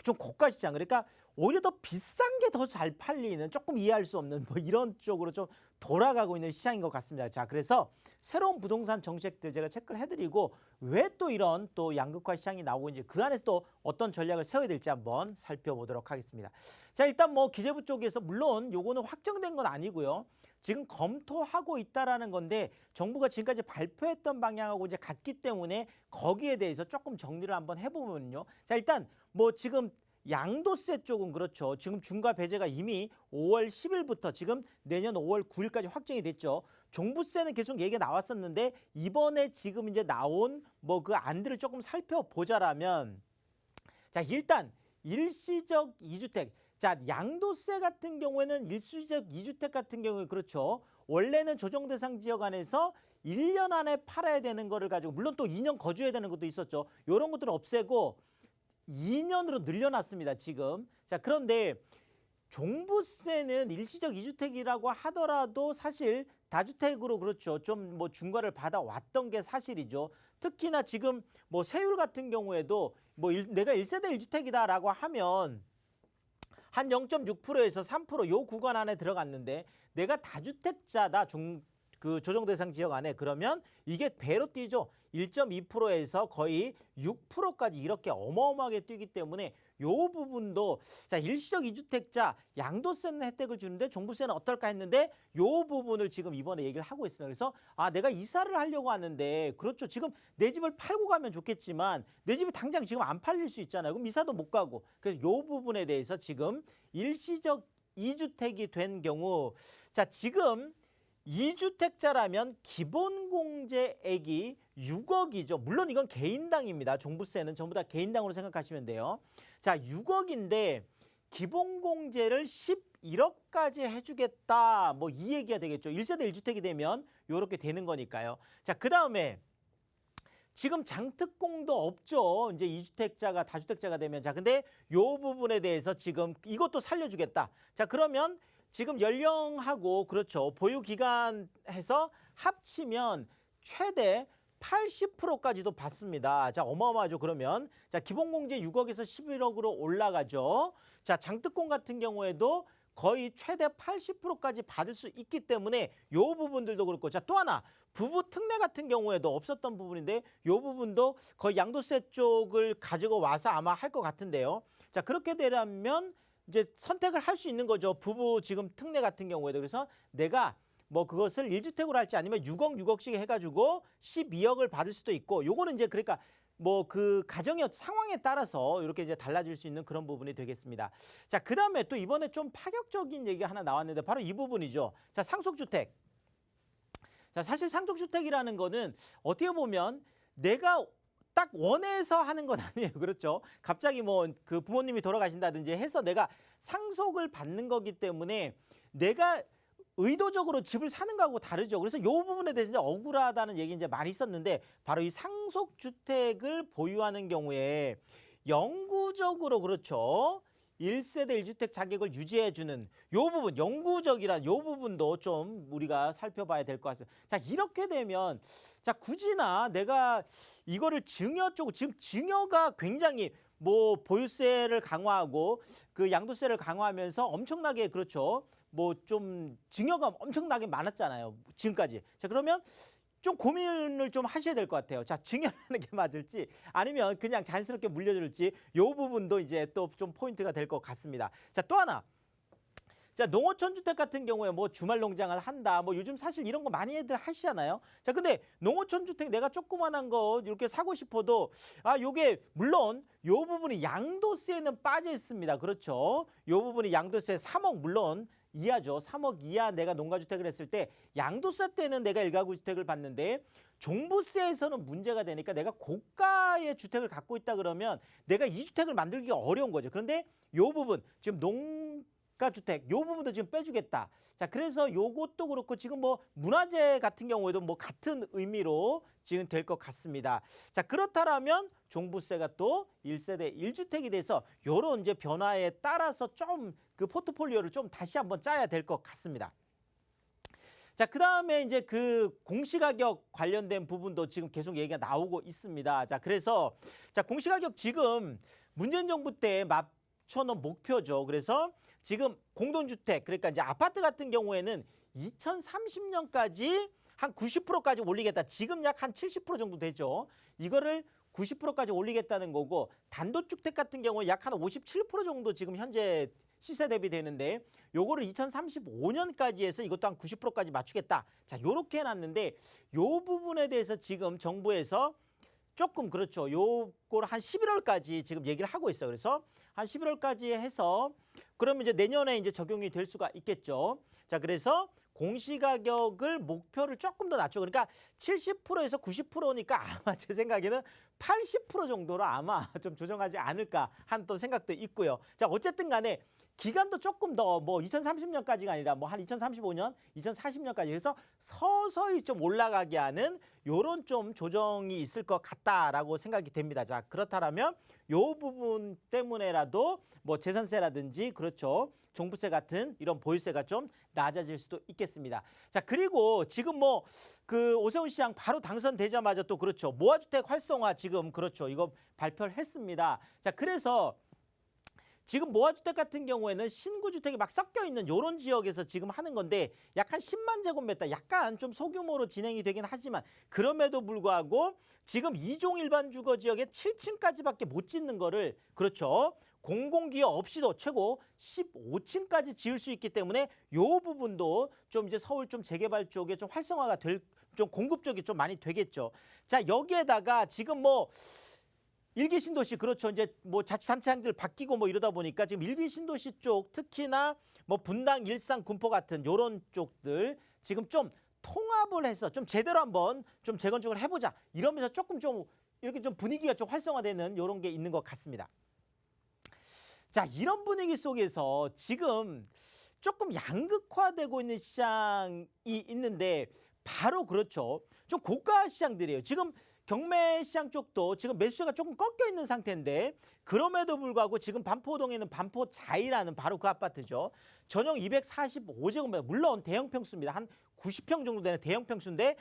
좀 고가 시장 그러니까 오히려 더 비싼 게 더 잘 팔리는 조금 이해할 수 없는 이런 쪽으로 좀 돌아가고 있는 시장인 것 같습니다. 자, 그래서 새로운 부동산 정책들 제가 체크를 해드리고 왜 또 이런 또 양극화 시장이 나오고 있는지 그 안에서 또 어떤 전략을 세워야 될지 한번 살펴보도록 하겠습니다. 자, 일단 기재부 쪽에서 물론 요거는 확정된 건 아니고요. 지금 검토하고 있다라는 건데 정부가 지금까지 발표했던 방향하고 이제 같기 때문에 거기에 대해서 조금 정리를 한번 해보면요. 자, 일단 지금 양도세 쪽은 그렇죠. 지금 중과 배제가 이미 5월 10일부터 지금 내년 5월 9일까지 확정이 됐죠. 종부세는 계속 얘기가 나왔었는데 이번에 지금 이제 나온 뭐 그 안들을 조금 살펴보자라면 자, 일단 일시적 2주택. 자, 양도세 같은 경우에는 일시적 2주택 같은 경우에 그렇죠. 원래는 조정 대상 지역 안에서 1년 안에 팔아야 되는 거를 가지고 물론 또 2년 거주해야 되는 것도 있었죠. 이런 것들을 없애고 2년으로 늘려놨습니다, 지금. 자, 그런데 종부세는 일시적 2주택이라고 하더라도 사실 다주택으로 그렇죠. 좀 뭐 중과를 받아왔던 게 사실이죠. 특히나 지금 뭐 세율 같은 경우에도 뭐 내가 1세대 1주택이다라고 하면 한 0.6%에서 3%요 구간 안에 들어갔는데 내가 다주택자다 그 조정 대상 지역 안에 그러면 이게 배로 뛰죠. 1.2%에서 거의 6%까지 이렇게 어마어마하게 뛰기 때문에 요 부분도 자 일시적 2주택자 양도세는 혜택을 주는데 종부세는 어떨까 했는데 요 부분을 지금 이번에 얘기를 하고 있습니다. 그래서 아 내가 이사를 하려고 하는데 그렇죠. 지금 내 집을 팔고 가면 좋겠지만 내 집이 당장 지금 안 팔릴 수 있잖아요. 그럼 이사도 못 가고 그래서 요 부분에 대해서 지금 일시적 2주택이 된 경우 자 지금 2주택자라면 기본공제액이 6억이죠. 물론 이건 개인당입니다. 종부세는 전부 다 개인당으로 생각하시면 돼요. 자, 6억인데 기본공제를 11억까지 해주겠다. 뭐 이 얘기가 되겠죠. 1세대 1주택이 되면 이렇게 되는 거니까요. 자, 그 다음에 지금 장특공도 없죠. 이제 2주택자가 다주택자가 되면. 자, 근데 요 부분에 대해서 지금 이것도 살려주겠다. 자, 그러면 지금 연령하고 그렇죠. 보유기간 해서 합치면 최대 80%까지도 받습니다. 자, 어마어마하죠. 그러면 자 기본공제 6억에서 11억으로 올라가죠. 자, 장특공 같은 경우에도 거의 최대 80%까지 받을 수 있기 때문에 요 부분들도 그렇고 자, 또 하나 부부 특례 같은 경우에도 없었던 부분인데 요 부분도 거의 양도세 쪽을 가지고 와서 아마 할 것 같은데요. 자, 그렇게 되려면 이제 선택을 할 수 있는 거죠. 부부 지금 특례 같은 경우에도. 그래서 내가 뭐 그것을 1주택으로 할지 아니면 6억씩 해가지고 12억을 받을 수도 있고 요거는 이제 그러니까 뭐 그 가정의 상황에 따라서 이렇게 이제 달라질 수 있는 그런 부분이 되겠습니다. 자, 그 다음에 또 이번에 좀 파격적인 얘기가 하나 나왔는데 바로 이 부분이죠. 자, 상속주택. 자, 사실 상속주택이라는 거는 어떻게 보면 내가 딱 원해서 하는 건 아니에요. 그렇죠. 갑자기 뭐 그 부모님이 돌아가신다든지 해서 내가 상속을 받는 거기 때문에 내가 의도적으로 집을 사는 거하고 다르죠. 그래서 이 부분에 대해서 이제 억울하다는 얘기 이제 많이 있었는데 바로 이 상속주택을 보유하는 경우에 영구적으로 그렇죠. 1세대 1주택 자격을 유지해주는 요 부분, 영구적이란 요 부분도 좀 우리가 살펴봐야 될 것 같습니다. 자, 이렇게 되면 자 굳이나 내가 이거를 증여 쪽 지금 증여가 굉장히 뭐 보유세를 강화하고 그 양도세를 강화하면서 엄청나게 그렇죠. 뭐 좀 증여가 엄청나게 많았잖아요. 지금까지. 자, 그러면 좀 고민을 좀 하셔야 될 것 같아요. 자, 증여하는 게 맞을지 아니면 그냥 자연스럽게 물려줄지 요 부분도 이제 또 좀 포인트가 될 것 같습니다. 자, 또 하나. 자, 농어촌 주택 같은 경우에 뭐 주말 농장을 한다. 뭐 요즘 사실 이런 거 많이 애들 하시잖아요. 자, 근데 농어촌 주택 내가 조그만한 거 이렇게 사고 싶어도 아, 요게 물론 요 부분이 양도세는 빠져 있습니다. 그렇죠. 요 부분이 양도세 3억 물론 이하죠. 3억 이하 내가 농가주택을 했을 때 양도세 때는 내가 일가구 주택을 받는데 종부세에서는 문제가 되니까 내가 고가의 주택을 갖고 있다 그러면 내가 이 주택을 만들기가 어려운 거죠. 그런데 요 부분 지금 농가주택 요 부분도 지금 빼주겠다. 자, 그래서 요것도 그렇고 지금 뭐 문화재 같은 경우에도 뭐 같은 의미로 지금 될 것 같습니다. 자, 그렇다면 종부세가 또 1세대 1주택이 돼서 요런 이제 변화에 따라서 좀 그 포트폴리오를 좀 다시 한번 짜야 될 것 같습니다. 자, 그 다음에 이제 그 공시가격 관련된 부분도 지금 계속 얘기가 나오고 있습니다. 자, 그래서 자, 공시가격 지금 문재인 정부 때 맞춰놓은 목표죠. 그래서 지금 공동주택 그러니까 이제 아파트 같은 경우에는 2030년까지 한 90%까지 올리겠다. 지금 약 한 70% 정도 되죠. 이거를 90%까지 올리겠다는 거고 단독주택 같은 경우에 약 한 57% 정도 지금 현재 시세 대비 되는데 요거를 2035년까지 해서 이것도 한 90%까지 맞추겠다. 자, 요렇게 해놨는데 요 부분에 대해서 지금 정부에서 조금 그렇죠. 요걸 한 11월까지 지금 얘기를 하고 있어요. 그래서 한 11월까지 해서 그러면 이제 내년에 이제 적용이 될 수가 있겠죠. 자, 그래서 공시가격을 목표를 조금 더 낮춰. 그러니까 70%에서 90%니까 아마 제 생각에는 80% 정도로 아마 좀 조정하지 않을까 하는 또 생각도 있고요. 자, 어쨌든 간에 기간도 조금 더 뭐 2030년까지가 아니라 뭐 한 2035년, 2040년까지 해서 서서히 좀 올라가게 하는 요런 좀 조정이 있을 것 같다라고 생각이 됩니다. 자, 그렇다면 요 부분 때문에라도 뭐 재산세라든지 그렇죠. 종부세 같은 이런 보유세가 좀 낮아질 수도 있겠습니다. 자, 그리고 지금 뭐 그 오세훈 시장 바로 당선되자마자 또 그렇죠. 모아주택 활성화 지금 그렇죠. 이거 발표를 했습니다. 자, 그래서 지금 모아주택 같은 경우에는 신구 주택이 막 섞여 있는 이런 지역에서 지금 하는 건데 약 한 10만 제곱미터 약간 좀 소규모로 진행이 되긴 하지만 그럼에도 불구하고 지금 2종 일반 주거 지역에 7층까지밖에 못 짓는 거를 그렇죠. 공공기여 없이도 최고 15층까지 지을 수 있기 때문에 이 부분도 좀 이제 서울 좀 재개발 쪽에 좀 활성화가 좀 공급 쪽이 좀 많이 되겠죠. 자, 여기에다가 지금 뭐 일기 신도시 그렇죠. 이제 뭐 자치단체장들 바뀌고 뭐 이러다 보니까 지금 일기 신도시 쪽 특히나 뭐 분당, 일산, 군포 같은 요런 쪽들 지금 좀 통합을 해서 좀 제대로 한번 좀 재건축을 해보자 이러면서 조금 좀 이렇게 좀 분위기가 좀 활성화되는 요런 게 있는 것 같습니다. 자, 이런 분위기 속에서 지금 조금 양극화되고 있는 시장이 있는데 바로 그렇죠. 좀 고가 시장들이에요. 지금 경매 시장 쪽도 지금 매수세가 조금 꺾여 있는 상태인데 그럼에도 불구하고 지금 반포동에 있는 반포자이라는 바로 그 아파트죠. 전용 245제곱미터 물론 대형 평수입니다. 한 90평 정도 되는 대형 평수인데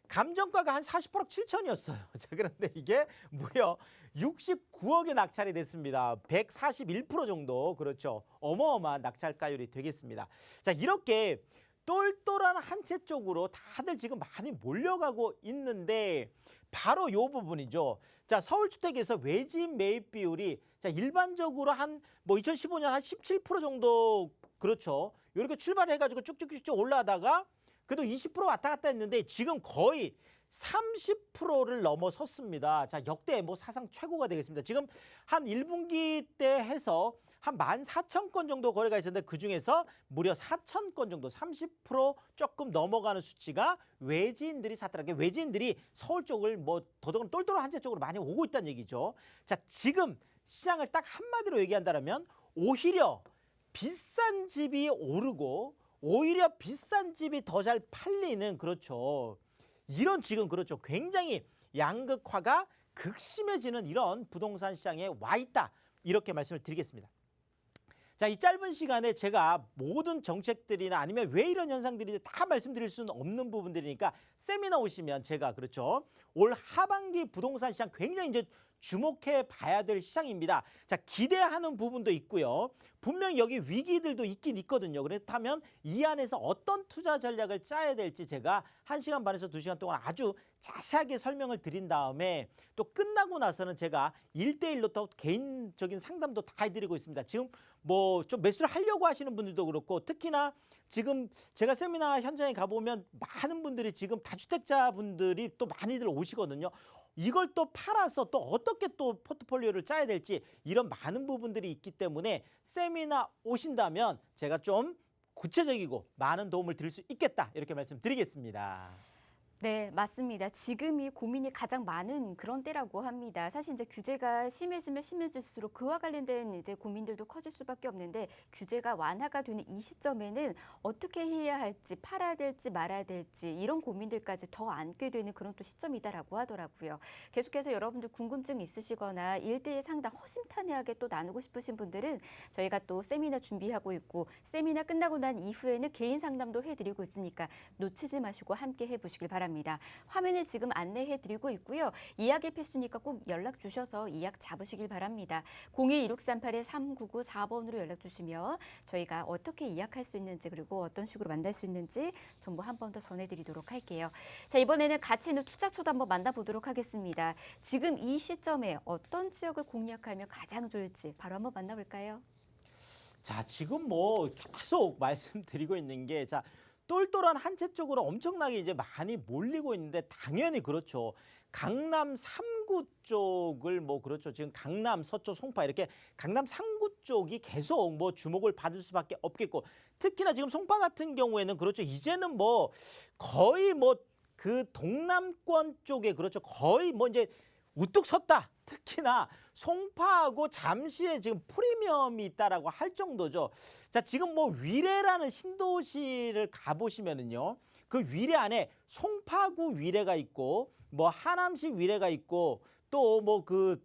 감정가가 한 48억 7천이었어요. 자, 그런데 이게 무려 69억에 낙찰이 됐습니다. 141% 정도 그렇죠. 어마어마한 낙찰가율이 되겠습니다. 자, 이렇게 똘똘한 한 채 쪽으로 다들 지금 많이 몰려가고 있는데 바로 요 부분이죠. 자, 서울주택에서 외진 매입 비율이 자, 일반적으로 한 뭐 2015년 한 17% 정도 그렇죠. 이렇게 출발해가지고 쭉쭉쭉 올라가다가 그래도 20% 왔다 갔다 했는데 지금 거의 30%를 넘어섰습니다. 자, 역대 뭐 사상 최고가 되겠습니다. 지금 한 1분기 때 해서 한 14,000건 정도 거래가 있었는데 그중에서 무려 4,000건 정도 30% 조금 넘어가는 수치가 외지인들이 샀더라고요. 외지인들이 서울 쪽을 뭐 더더욱 똘똘한 한 채 쪽으로 많이 오고 있다는 얘기죠. 자, 지금 시장을 딱 한마디로 얘기한다면 오히려 비싼 집이 오르고 오히려 비싼 집이 더 잘 팔리는 그렇죠. 이런 지금 그렇죠. 굉장히 양극화가 극심해지는 이런 부동산 시장에 와 있다. 이렇게 말씀을 드리겠습니다. 자, 이 짧은 시간에 제가 모든 정책들이나 아니면 왜 이런 현상들이 다 말씀드릴 수는 없는 부분들이니까 세미나 오시면 제가 그렇죠. 올 하반기 부동산 시장 굉장히 이제 주목해 봐야 될 시장입니다. 자, 기대하는 부분도 있고요. 분명히 여기 위기들도 있긴 있거든요. 그렇다면 이 안에서 어떤 투자 전략을 짜야 될지 제가 1시간 반에서 2시간 동안 아주 자세하게 설명을 드린 다음에 또 끝나고 나서는 제가 1대1로 또 개인적인 상담도 다 해드리고 있습니다. 지금 뭐 좀 매수를 하려고 하시는 분들도 그렇고 특히나 지금 제가 세미나 현장에 가보면 많은 분들이 지금 다주택자 분들이 또 많이들 오시거든요. 이걸 또 팔아서 또 어떻게 또 포트폴리오를 짜야 될지 이런 많은 부분들이 있기 때문에 세미나 오신다면 제가 좀 구체적이고 많은 도움을 드릴 수 있겠다 이렇게 말씀드리겠습니다. 네, 맞습니다. 지금이 고민이 가장 많은 그런 때라고 합니다. 사실 이제 규제가 심해지면 심해질수록 그와 관련된 이제 고민들도 커질 수밖에 없는데 규제가 완화가 되는 이 시점에는 어떻게 해야 할지 팔아야 될지 말아야 될지 이런 고민들까지 더 안게 되는 그런 또 시점이다라고 하더라고요. 계속해서 여러분들 궁금증 있으시거나 1대1 상담 허심탄회하게 또 나누고 싶으신 분들은 저희가 또 세미나 준비하고 있고 세미나 끝나고 난 이후에는 개인 상담도 해드리고 있으니까 놓치지 마시고 함께 해보시길 바랍니다. 화면을 지금 안내해드리고 있고요. 예약이 필수니까 꼭 연락 주셔서 예약 잡으시길 바랍니다. 02-1638-3994번으로 연락 주시면 저희가 어떻게 예약할 수 있는지 그리고 어떤 식으로 만날 수 있는지 정보 한 번 더 전해드리도록 할게요. 자, 이번에는 가치 있는 투자처도 한번 만나보도록 하겠습니다. 지금 이 시점에 어떤 지역을 공략하면 가장 좋을지 바로 한번 만나볼까요? 자, 지금 뭐 계속 말씀드리고 있는 게 자, 똘똘한 한 채 쪽으로 엄청나게 이제 많이 몰리고 있는데 당연히 그렇죠. 강남 3구 쪽을 뭐 그렇죠. 지금 강남 서초 송파 이렇게 강남 3구 쪽이 계속 뭐 주목을 받을 수밖에 없겠고 특히나 지금 송파 같은 경우에는 그렇죠. 이제는 뭐 거의 뭐 그 동남권 쪽에 그렇죠. 거의 뭐 이제 우뚝 섰다. 특히나 송파하고 잠실에 지금 프리미엄이 있다라고 할 정도죠. 자, 지금 뭐 위례라는 신도시를 가보시면은요. 그 위례 안에 송파구 위례가 있고 뭐 하남시 위례가 있고 또 뭐 그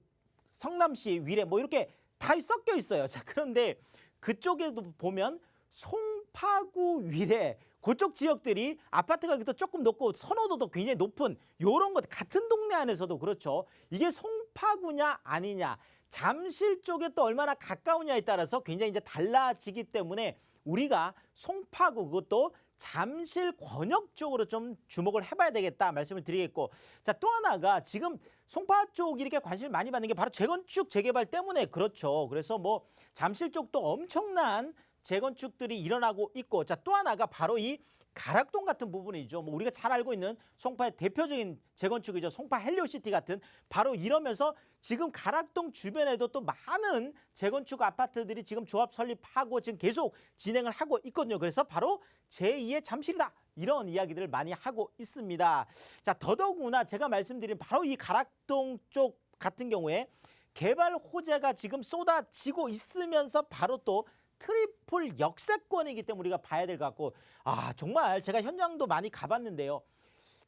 성남시 위례 뭐 이렇게 다 섞여 있어요. 자, 그런데 그쪽에도 보면 송파구 위례 그쪽 지역들이 아파트 가격도 조금 높고 선호도도 굉장히 높은 요런 것 같은 동네 안에서도 그렇죠. 이게 송파구냐 아니냐 잠실 쪽에 또 얼마나 가까우냐에 따라서 굉장히 이제 달라지기 때문에 우리가 송파구 그것도 잠실 권역 쪽으로 좀 주목을 해봐야 되겠다 말씀을 드리겠고 자, 또 하나가 지금 송파 쪽이 이렇게 관심을 많이 받는 게 바로 재건축 재개발 때문에 그렇죠. 그래서 뭐 잠실 쪽도 엄청난 재건축들이 일어나고 있고 자, 또 하나가 바로 이 가락동 같은 부분이죠. 뭐 우리가 잘 알고 있는 송파의 대표적인 재건축이죠. 송파 헬리오시티 같은 바로 이러면서 지금 가락동 주변에도 또 많은 재건축 아파트들이 지금 조합 설립하고 지금 계속 진행을 하고 있거든요. 그래서 바로 제2의 잠실이다. 이런 이야기들을 많이 하고 있습니다. 자, 더더구나 제가 말씀드린 바로 이 가락동 쪽 같은 경우에 개발 호재가 지금 쏟아지고 있으면서 바로 또 트리플 역세권이기 때문에 우리가 봐야 될 것 같고 정말 제가 현장도 많이 가봤는데요.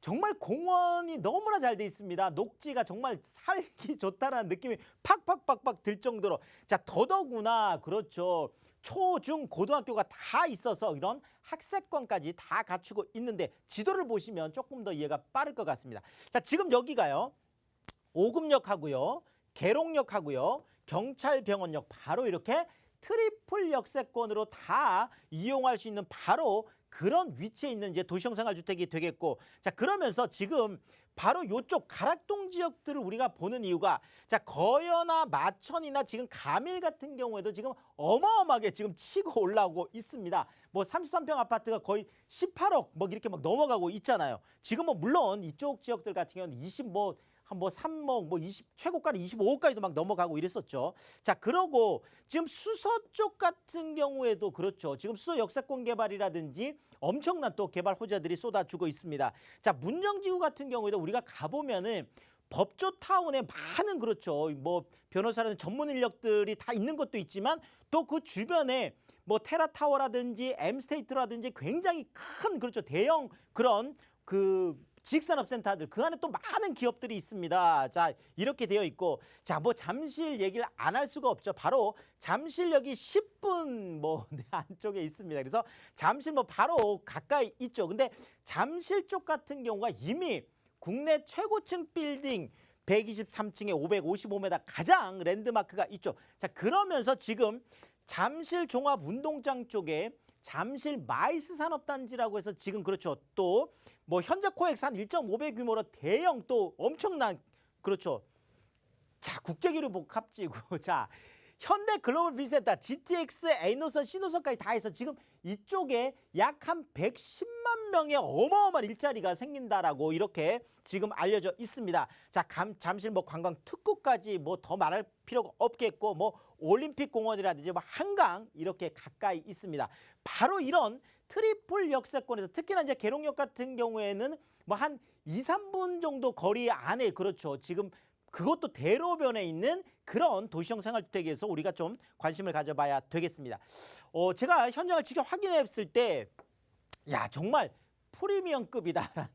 정말 공원이 너무나 잘 돼 있습니다. 녹지가 정말 살기 좋다라는 느낌이 팍팍팍팍 들 정도로 자 더더구나 그렇죠. 초, 중, 고등학교가 다 있어서 이런 학세권까지 다 갖추고 있는데 지도를 보시면 조금 더 이해가 빠를 것 같습니다. 자 지금 여기가요. 오금역하고요. 계룡역하고요. 경찰병원역 바로 이렇게 트리플 역세권으로 다 이용할 수 있는 바로 그런 위치에 있는 이제 도시형 생활주택이 되겠고 자 그러면서 지금 바로 요쪽 가락동 지역들을 우리가 보는 이유가 자 거여나 마천이나 지금 가밀 같은 경우에도 지금 어마어마하게 지금 치고 올라오고 있습니다. 뭐 33평 아파트가 거의 18억 뭐 이렇게 막 넘어가고 있잖아요. 지금 뭐 물론 이쪽 지역들 같은 경우는 3억, 20, 최고가는 25억까지도 막 넘어가고 이랬었죠. 자, 그러고 지금 수서 쪽 같은 경우에도 그렇죠. 지금 수서 역세권 개발이라든지 엄청난 또 개발 호재들이 쏟아지고 있습니다. 자, 문정지구 같은 경우에도 우리가 가보면은 법조타운에 많은 그렇죠. 뭐 변호사라는 전문 인력들이 다 있는 것도 있지만 또 그 주변에 뭐 테라타워라든지 엠스테이트라든지 굉장히 큰 그렇죠. 대형 그런 그 지식산업센터들 그 안에 또 많은 기업들이 있습니다. 자 이렇게 되어 있고 자 뭐 잠실 얘기를 안 할 수가 없죠. 바로 잠실역이 10분 뭐 안쪽에 있습니다. 그래서 잠실 뭐 바로 가까이 있죠. 근데 잠실 쪽 같은 경우가 이미 국내 최고층 빌딩 123층에 555m 가장 랜드마크가 있죠. 자 그러면서 지금 잠실 종합운동장 쪽에 잠실 마이스 산업단지라고 해서 지금 그렇죠. 또 뭐 현재 코엑스 한 1.5배 규모로 대형 또 엄청난 그렇죠. 자 국제기류 복합지구 자 현대 글로벌 비즈센터 GTX A노선 C노선까지 다 해서 지금 이쪽에 약 한 110만 명의 어마어마한 일자리가 생긴다라고 이렇게 지금 알려져 있습니다. 자 잠실 뭐 관광 특구까지 뭐 더 말할 필요가 없겠고 뭐 올림픽 공원이라든지 뭐 한강 이렇게 가까이 있습니다. 바로 이런 트리플 역세권에서 특히나 이제 계룡역 같은 경우에는 뭐 한 2, 3분 정도 거리 안에 그렇죠. 지금 그것도 대로변에 있는 그런 도시형 생활주택에서 우리가 좀 관심을 가져봐야 되겠습니다. 제가 현장을 직접 확인했을 때 야 정말 프리미엄급이다라는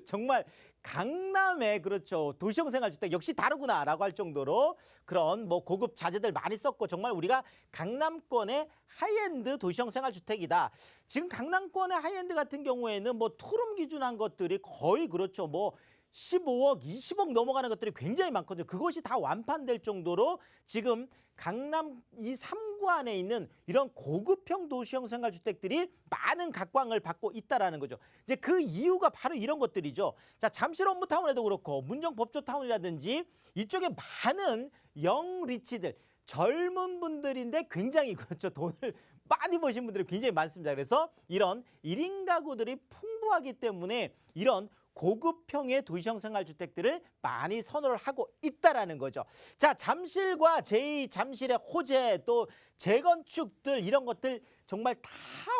정말 강남의 그렇죠 도시형 생활주택 역시 다르구나라고 할 정도로 그런 뭐 고급 자재들 많이 썼고 정말 우리가 강남권의 하이엔드 도시형 생활주택이다. 지금 강남권의 하이엔드 같은 경우에는 뭐 투룸 기준한 것들이 거의 그렇죠 뭐 15억, 20억 넘어가는 것들이 굉장히 많거든요. 그것이 다 완판될 정도로 지금 강남 이 3구 안에 있는 이런 고급형 도시형 생활주택들이 많은 각광을 받고 있다라는 거죠. 이제 그 이유가 바로 이런 것들이죠. 자, 잠실 업무타운에도 그렇고 문정 법조타운이라든지 이쪽에 많은 영 리치들 젊은 분들인데 굉장히 그렇죠. 돈을 많이 버신 분들이 굉장히 많습니다. 그래서 이런 1인 가구들이 풍부하기 때문에 이런 고급형의 도시형 생활주택들을 많이 선호를 하고 있다라는 거죠. 자, 잠실과 제2잠실의 호재 또 재건축들 이런 것들 정말 다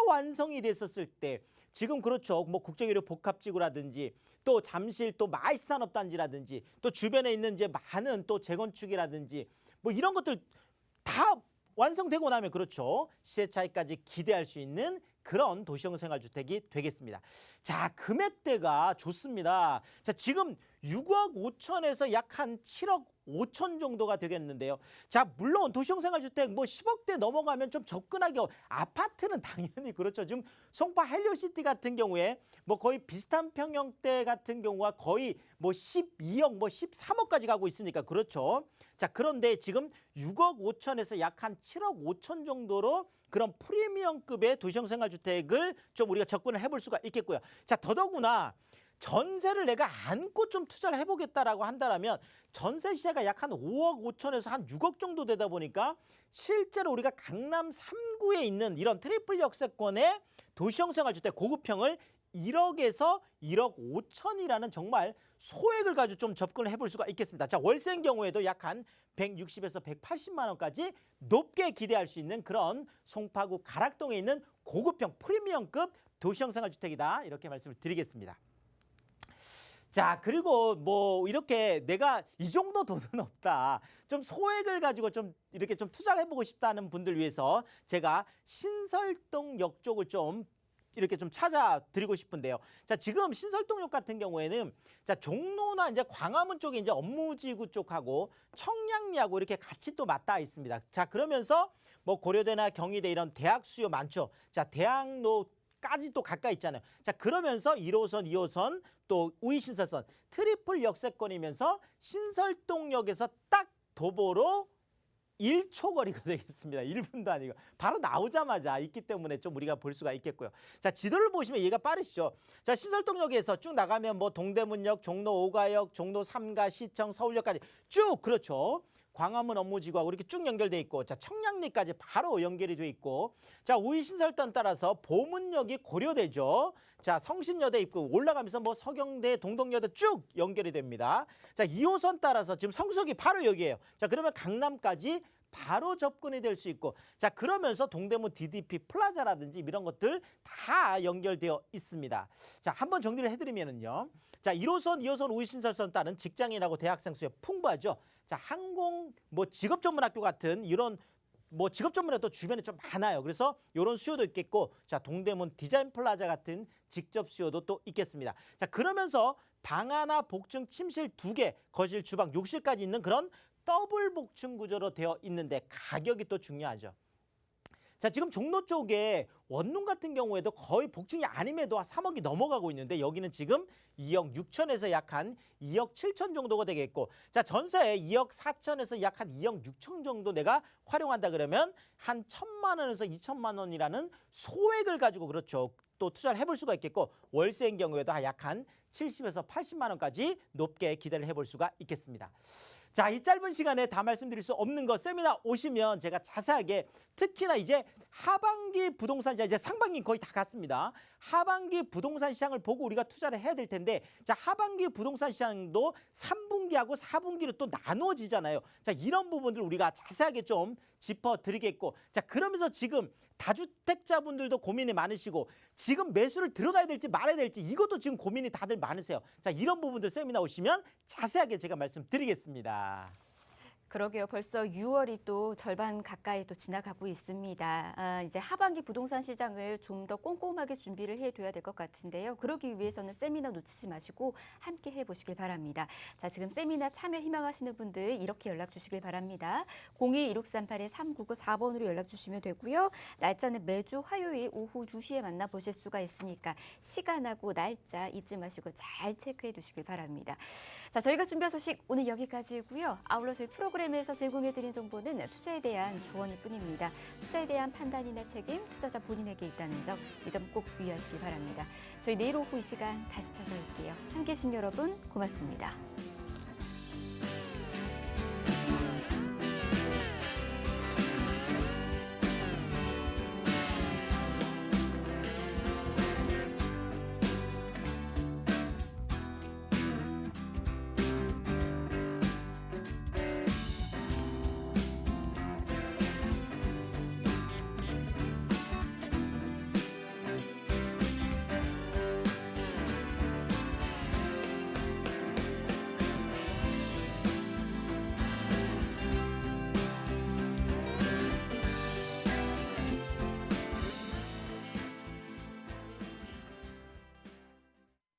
완성이 됐었을 때 지금 그렇죠. 뭐 국제유료 복합지구라든지 또 잠실 또 마이산업단지라든지 또 주변에 있는 이제 많은 또 재건축이라든지 뭐 이런 것들 다 완성되고 나면 그렇죠. 시세 차익까지 기대할 수 있는 그런 도시형 생활주택이 되겠습니다. 자, 금액대가 좋습니다. 자, 지금 6억 5천에서 약 한 7억 5천 정도가 되겠는데요. 자, 물론 도시형 생활주택 뭐 10억대 넘어가면 좀 접근하기 아파트는 당연히 그렇죠. 지금 송파 헬리오시티 같은 경우에 뭐 거의 비슷한 평형대 같은 경우가 거의 뭐 12억 뭐 13억까지 가고 있으니까 그렇죠. 자, 그런데 지금 6억 5천에서 약 한 7억 5천 정도로 그런 프리미엄급의 도시형 생활주택을 좀 우리가 접근을 해볼 수가 있겠고요. 자, 더더구나 전세를 내가 안고 좀 투자를 해보겠다라고 한다면 전세 시세가 약 한 5억 5천에서 한 6억 정도 되다 보니까 실제로 우리가 강남 3구에 있는 이런 트리플 역세권의 도시형 생활주택 고급형을 1억에서 1억 5천이라는 정말 소액을 가지고 좀 접근을 해볼 수가 있겠습니다. 자, 월세인 경우에도 약 한 160에서 180만 원까지 높게 기대할 수 있는 그런 송파구 가락동에 있는 고급형 프리미엄급 도시형 생활주택이다. 이렇게 말씀을 드리겠습니다. 자, 그리고 뭐 이렇게 내가 이 정도 돈은 없다. 좀 소액을 가지고 좀 이렇게 좀 투자를 해보고 싶다는 분들 위해서 제가 신설동역 쪽을 좀 이렇게 좀 찾아드리고 싶은데요. 자, 지금 신설동역 같은 경우에는 자, 종로나 이제 광화문 쪽에 이제 업무지구 쪽하고 청량리하고 이렇게 같이 또 맞닿아 있습니다. 자, 그러면서 뭐 고려대나 경희대 이런 대학 수요 많죠. 자, 대학로까지 또 가까이 있잖아요. 자, 그러면서 1호선, 2호선 또 우이신설선 트리플 역세권이면서 신설동역에서 딱 도보로 1초 거리가 되겠습니다. 1분도 아니고 바로 나오자마자 있기 때문에 좀 우리가 볼 수가 있겠고요. 자, 지도를 보시면 얘가 빠르시죠. 자, 신설동역에서 쭉 나가면 뭐 동대문역, 종로 5가역, 종로 3가, 시청, 서울역까지 쭉 그렇죠. 광화문 업무지구하고 이렇게 쭉 연결돼 있고, 자, 청량리까지 바로 연결이 돼 있고, 자, 우이신설단 따라서 보문역이 고려되죠. 자, 성신여대 입구 올라가면서 뭐 서경대, 동덕여대 쭉 연결이 됩니다. 자, 2호선 따라서 지금 성수역이 바로 여기예요. 자, 그러면 강남까지 바로 접근이 될 수 있고, 자, 그러면서 동대문 DDP 플라자라든지 이런 것들 다 연결되어 있습니다. 자, 한번 정리를 해드리면은요. 자, 1호선, 2호선 우이신설선 따른 직장인하고 대학생 수요 풍부하죠. 자, 항공 뭐 직업 전문 학교 같은 이런 뭐 직업 전문학도 주변에 좀 많아요. 그래서 이런 수요도 있겠고, 자, 동대문 디자인 플라자 같은 직접 수요도 또 있겠습니다. 자, 그러면서 방 하나, 복층, 침실 2개, 거실, 주방, 욕실까지 있는 그런 더블 복층 구조로 되어 있는데 가격이 또 중요하죠. 자, 지금 종로 쪽에 원룸 같은 경우에도 거의 복층이 아님에도 3억이 넘어가고 있는데 여기는 지금 2억 6천에서 약 한 2억 7천 정도가 되겠고, 자, 전세에 2억 4천에서 약 한 2억 6천 정도 내가 활용한다 그러면 한 1,000만 원에서 2천만 원이라는 소액을 가지고 그렇죠. 또 투자를 해볼 수가 있겠고, 월세인 경우에도 약 한 70에서 80만 원까지 높게 기대를 해볼 수가 있겠습니다. 자, 이 짧은 시간에 다 말씀드릴 수 없는 거 세미나 오시면 제가 자세하게, 특히나 이제 하반기 부동산 시장, 이제 상반기 거의 다 갔습니다. 하반기 부동산 시장을 보고 우리가 투자를 해야 될 텐데, 자, 하반기 부동산 시장도 3분기하고 4분기로 또 나누어지잖아요. 자, 이런 부분들 우리가 자세하게 좀 짚어드리겠고, 자, 그러면서 지금 다주택자분들도 고민이 많으시고 지금 매수를 들어가야 될지 말아야 될지 이것도 지금 고민이 다들 많으세요. 자, 이런 부분들 세미나 오시면 자세하게 제가 말씀드리겠습니다. 그러게요. 벌써 6월이 또 절반 가까이 또 지나가고 있습니다. 이제 하반기 부동산 시장을 좀 더 꼼꼼하게 준비를 해둬야 될 것 같은데요. 그러기 위해서는 세미나 놓치지 마시고 함께 해보시길 바랍니다. 자, 지금 세미나 참여 희망하시는 분들 이렇게 연락 주시길 바랍니다. 02-1638-3994번으로 연락 주시면 되고요. 날짜는 매주 화요일 오후 2시에 만나보실 수가 있으니까 시간하고 날짜 잊지 마시고 잘 체크해 두시길 바랍니다. 자, 저희가 준비한 소식 오늘 여기까지고요. 아울러 저희 프로그램에서 제공해드린 정보는 투자에 대한 조언일 뿐입니다. 투자에 대한 판단이나 책임, 투자자 본인에게 있다는 점, 이 점 꼭 유의하시기 바랍니다. 저희 내일 오후 이 시간 다시 찾아올게요. 함께해 주신 여러분 고맙습니다.